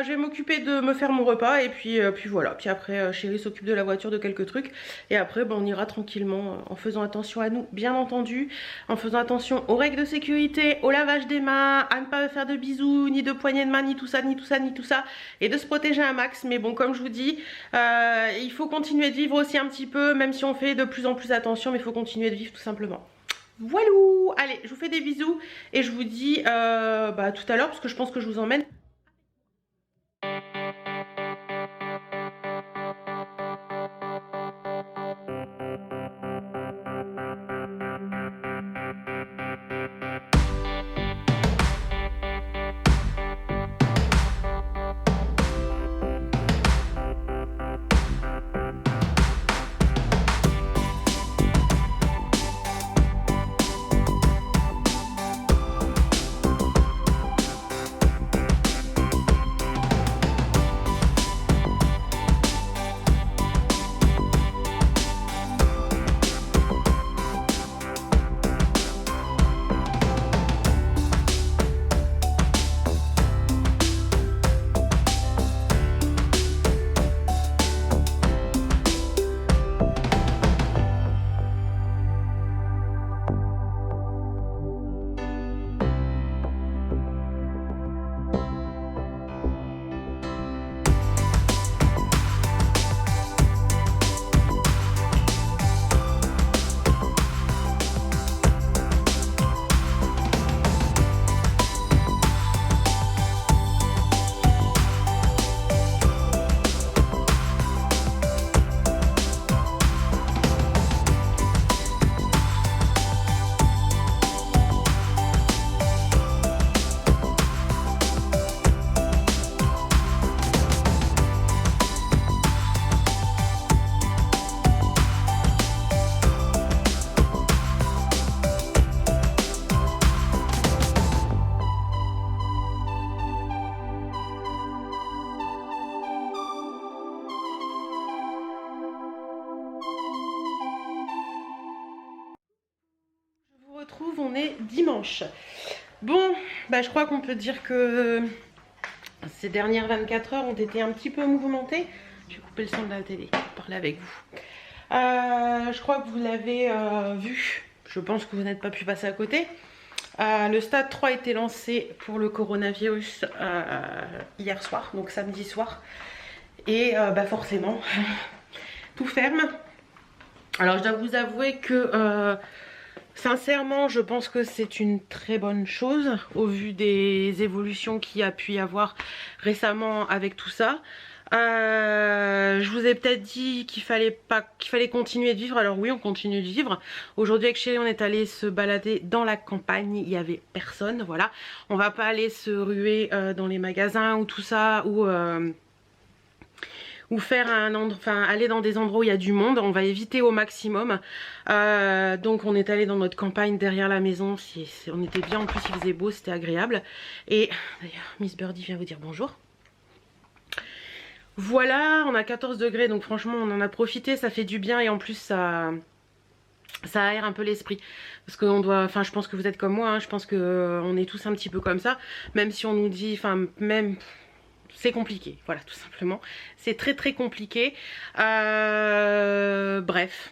vais m'occuper de me faire mon repas et puis voilà. Puis après Chéri s'occupe de la voiture, de quelques trucs. Et après on ira tranquillement en faisant attention à nous, bien entendu. En faisant attention aux règles de sécurité, au lavage des mains, à ne pas faire de bisous, ni de poignées de main, ni tout ça, ni tout ça, ni tout ça. Et de se protéger un max. Mais bon, comme je vous dis, il faut continuer de vivre aussi un petit peu, même si on fait de plus en plus attention, mais il faut continuer de vivre tout simplement. Voilà, allez, je vous fais des bisous et je vous dis à tout à l'heure parce que je pense que je vous emmène. On est dimanche. Bon, je crois qu'on peut dire que ces dernières 24 heures ont été un petit peu mouvementées. Je vais couper le son de la télé pour parler avec vous. Je crois que vous l'avez vu. Je pense que vous n'êtes pas pu passer à côté. Le stade 3 a été lancé pour le coronavirus hier soir, donc samedi soir. Et forcément, tout ferme. Alors je dois vous avouer que Sincèrement, je pense que c'est une très bonne chose au vu des évolutions qu'il y a pu y avoir récemment avec tout ça. Je vous ai peut-être dit qu'il fallait continuer de vivre. Alors oui, on continue de vivre. Aujourd'hui avec Chérie, on est allé se balader dans la campagne. Il y avait personne, voilà. On va pas aller se ruer dans les magasins ou tout ça, ou faire aller dans des endroits où il y a du monde. On va éviter au maximum. Donc on est allé dans notre campagne derrière la maison. On était bien, en plus il faisait beau, c'était agréable. Et d'ailleurs Miss Birdie vient vous dire bonjour. Voilà, on a 14 degrés, donc franchement on en a profité, ça fait du bien et en plus ça aère un peu l'esprit. Parce qu'on doit, enfin je pense que vous êtes comme moi, hein, je pense que on est tous un petit peu comme ça, même si on nous dit, enfin même... C'est compliqué, voilà, tout simplement. C'est très très compliqué. Bref.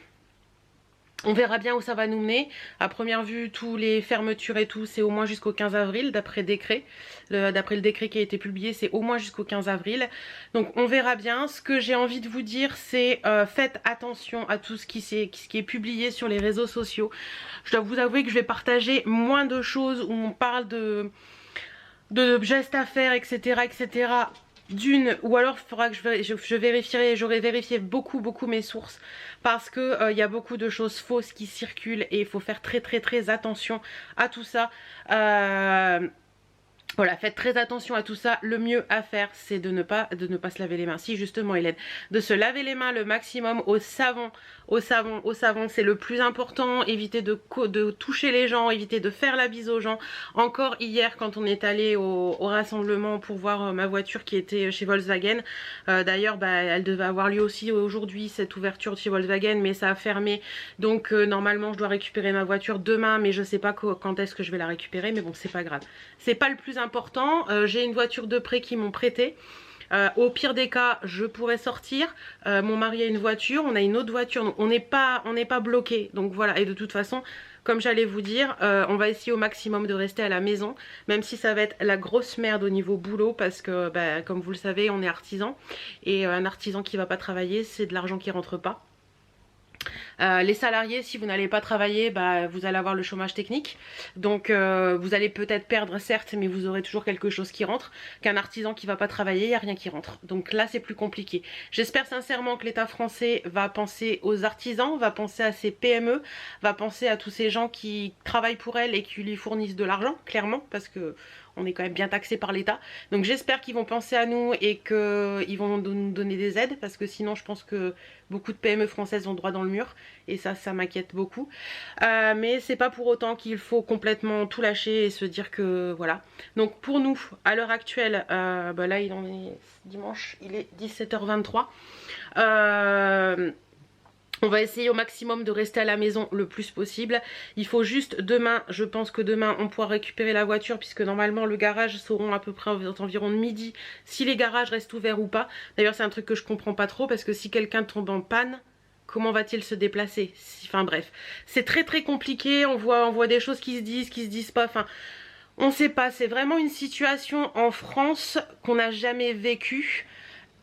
On verra bien où ça va nous mener. À première vue, tous les fermetures et tout, c'est au moins jusqu'au 15 avril, d'après décret. D'après le décret qui a été publié, c'est au moins jusqu'au 15 avril. Donc on verra bien. Ce que j'ai envie de vous dire, c'est faites attention à tout ce qui est publié sur les réseaux sociaux. Je dois vous avouer que je vais partager moins de choses où on parle de gestes à faire, etc. etc. Ou alors il faudra que je vérifierai, j'aurai vérifié beaucoup mes sources parce que y a beaucoup de choses fausses qui circulent et il faut faire très attention à tout ça. Voilà, faites très attention à tout ça. Le mieux à faire, c'est de ne pas se laver les mains. Si justement, Hélène, de se laver les mains le maximum au savon. C'est le plus important. Évitez de toucher les gens, évitez de faire la bise aux gens. Encore hier, quand on est allé au rassemblement pour voir ma voiture qui était chez Volkswagen. D'ailleurs, elle devait avoir lieu aussi aujourd'hui, cette ouverture de chez Volkswagen, mais ça a fermé. Donc normalement, je dois récupérer ma voiture demain, mais je sais pas quand est-ce que je vais la récupérer. Mais bon, c'est pas grave. C'est pas le plus important. J'ai une voiture de prêt qu'ils m'ont prêtée. Au pire des cas, je pourrais sortir. Mon mari a une voiture, on a une autre voiture, donc on n'est pas bloqué. Donc voilà, et de toute façon, comme j'allais vous dire, on va essayer au maximum de rester à la maison, même si ça va être la grosse merde au niveau boulot, parce que comme vous le savez, on est artisan, et un artisan qui va pas travailler, c'est de l'argent qui rentre pas. Les salariés, si vous n'allez pas travailler, vous allez avoir le chômage technique. Donc vous allez peut-être perdre certes, mais vous aurez toujours quelque chose qui rentre. Qu'un artisan qui va pas travailler, il n'y a rien qui rentre. Donc là c'est plus compliqué. J'espère sincèrement que l'État français va penser aux artisans, va penser à ces PME, va penser à tous ces gens qui travaillent pour elle et qui lui fournissent de l'argent, clairement, parce que on est quand même bien taxé par l'État. Donc j'espère qu'ils vont penser à nous et qu'ils vont nous donner des aides, parce que sinon je pense que beaucoup de PME françaises vont droit dans le mur et ça m'inquiète beaucoup. Mais c'est pas pour autant qu'il faut complètement tout lâcher et se dire que voilà. Donc pour nous, à l'heure actuelle, là il en est dimanche, il est 17h23. On va essayer au maximum de rester à la maison le plus possible. Il faut juste demain, je pense que demain on pourra récupérer la voiture, puisque normalement le garage sauront à peu près environ de midi si les garages restent ouverts ou pas. D'ailleurs c'est un truc que je comprends pas trop, parce que si quelqu'un tombe en panne, comment va-t-il se déplacer? Enfin bref, c'est très compliqué. On voit des choses qui se disent pas. Enfin, on sait pas. C'est vraiment une situation en France qu'on n'a jamais vécue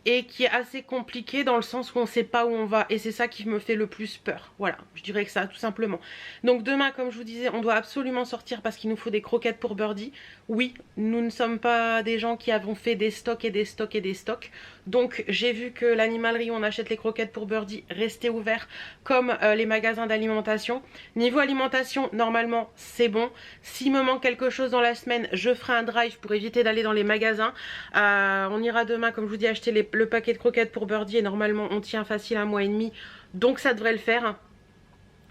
et qui est assez compliqué dans le sens où on ne sait pas où on va, et c'est ça qui me fait le plus peur. Voilà, je dirais que ça, tout simplement. Donc demain, comme je vous disais, on doit absolument sortir parce qu'il nous faut des croquettes pour Birdie. Oui, nous ne sommes pas des gens qui avons fait des stocks et des stocks et des stocks. Donc j'ai vu que l'animalerie où on achète les croquettes pour Birdie restait ouvert, comme les magasins d'alimentation. Niveau alimentation, normalement c'est bon. S'il me manque quelque chose dans la semaine, je ferai un drive pour éviter d'aller dans les magasins. On ira demain, comme je vous dis, acheter le paquet de croquettes pour Birdie, et normalement on tient facile 1 mois et demi, donc ça devrait le faire.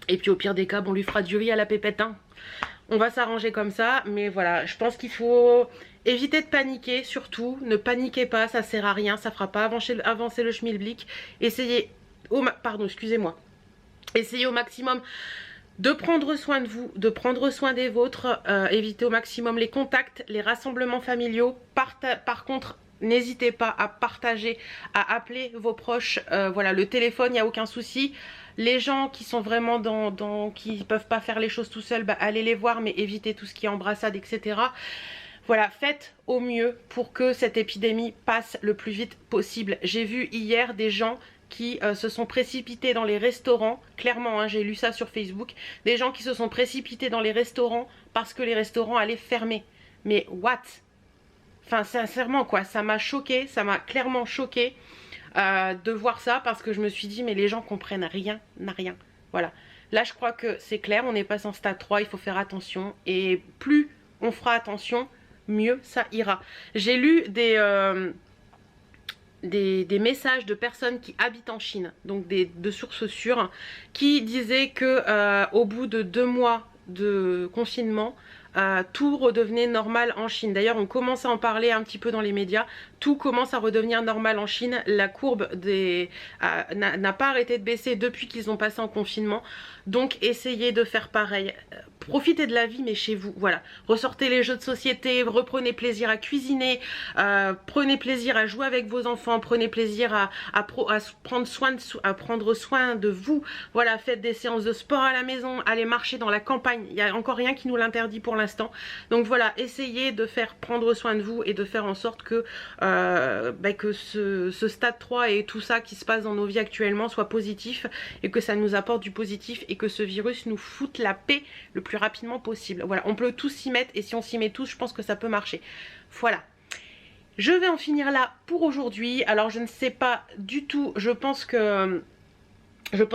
Et puis au pire des cas, on lui fera du riz à la pépette, hein. On va s'arranger comme ça, mais voilà, je pense qu'il faut éviter de paniquer, surtout, ne paniquez pas, ça sert à rien, ça fera pas avancer le schmilblick. Essayez, essayez au maximum de prendre soin de vous, de prendre soin des vôtres, évitez au maximum les contacts, les rassemblements familiaux. Par contre, n'hésitez pas à partager, à appeler vos proches. Voilà, le téléphone, il n'y a aucun souci. Les gens qui sont vraiment qui ne peuvent pas faire les choses tout seuls, allez les voir, mais évitez tout ce qui est embrassade, etc. Voilà, faites au mieux pour que cette épidémie passe le plus vite possible. J'ai vu hier des gens qui se sont précipités dans les restaurants, clairement hein, j'ai lu ça sur Facebook, des gens qui se sont précipités dans les restaurants parce que les restaurants allaient fermer. Mais what? Enfin sincèrement quoi, ça m'a choqué, ça m'a clairement choqué de voir ça parce que je me suis dit mais les gens comprennent rien, rien. Voilà, là je crois que c'est clair, on est passé en stade 3, il faut faire attention et plus on fera attention, mieux ça ira. J'ai lu des messages de personnes qui habitent en Chine, donc de sources sûres, qui disaient que au bout de 2 mois de confinement, tout redevenait normal en Chine. D'ailleurs on commence à en parler un petit peu dans les médias, tout commence à redevenir normal en Chine, la courbe n'a pas arrêté de baisser depuis qu'ils ont passé en confinement, donc essayez de faire pareil. Profitez de la vie mais chez vous, voilà. Ressortez les jeux de société, reprenez plaisir à cuisiner, prenez plaisir à jouer avec vos enfants, prenez plaisir à prendre soin de vous. Voilà, faites des séances de sport à la maison, allez marcher dans la campagne, il n'y a encore rien qui nous l'interdit pour l'instant. Donc voilà, essayez de faire prendre soin de vous et de faire en sorte que ce stade 3 et tout ça qui se passe dans nos vies actuellement soit positif et que ça nous apporte du positif et que ce virus nous foute la paix le plus rapidement possible. Voilà, on peut tous s'y mettre et si on s'y met tous, je pense que ça peut marcher. Voilà. Je vais en finir là pour aujourd'hui. Alors je ne sais pas du tout, je pense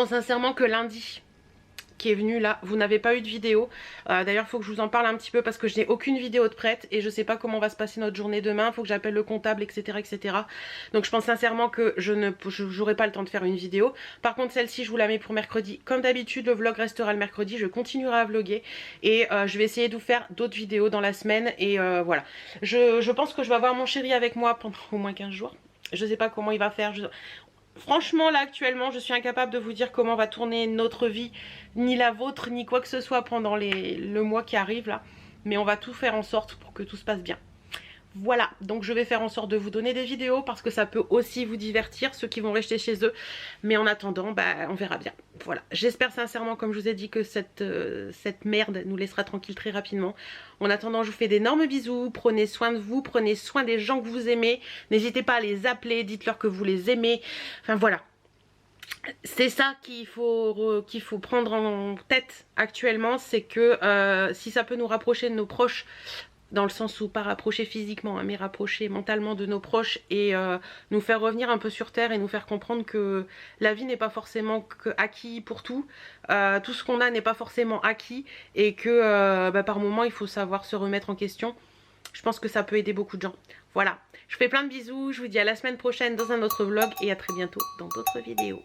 sincèrement que lundi qui est venu là, vous n'avez pas eu de vidéo. D'ailleurs il faut que je vous en parle un petit peu parce que je n'ai aucune vidéo de prête et je sais pas comment va se passer notre journée demain, il faut que j'appelle le comptable etc etc. Donc je pense sincèrement que je n'aurai pas le temps de faire une vidéo. Par contre celle-ci je vous la mets pour mercredi. Comme d'habitude le vlog restera le mercredi, je continuerai à vlogger et je vais essayer de vous faire d'autres vidéos dans la semaine et voilà. Je pense que je vais avoir mon chéri avec moi pendant au moins 15 jours. Je sais pas comment il va faire. Franchement là actuellement je suis incapable de vous dire comment va tourner notre vie, ni la vôtre, ni quoi que ce soit pendant le mois qui arrive là. Mais on va tout faire en sorte pour que tout se passe bien. Voilà, donc je vais faire en sorte de vous donner des vidéos parce que ça peut aussi vous divertir, ceux qui vont rester chez eux. Mais en attendant, on verra bien. Voilà, j'espère sincèrement, comme je vous ai dit, que cette merde nous laissera tranquille très rapidement. En attendant, je vous fais d'énormes bisous, prenez soin de vous, prenez soin des gens que vous aimez. N'hésitez pas à les appeler, dites-leur que vous les aimez. Enfin voilà. C'est ça qu'il faut prendre en tête actuellement, c'est que si ça peut nous rapprocher de nos proches, dans le sens où pas rapprocher physiquement hein, mais rapprocher mentalement de nos proches et nous faire revenir un peu sur terre et nous faire comprendre que la vie n'est pas forcément acquis pour tout, tout ce qu'on a n'est pas forcément acquis et que par moment il faut savoir se remettre en question. Je pense que ça peut aider beaucoup de gens. Voilà, je vous fais plein de bisous, je vous dis à la semaine prochaine dans un autre vlog et à très bientôt dans d'autres vidéos.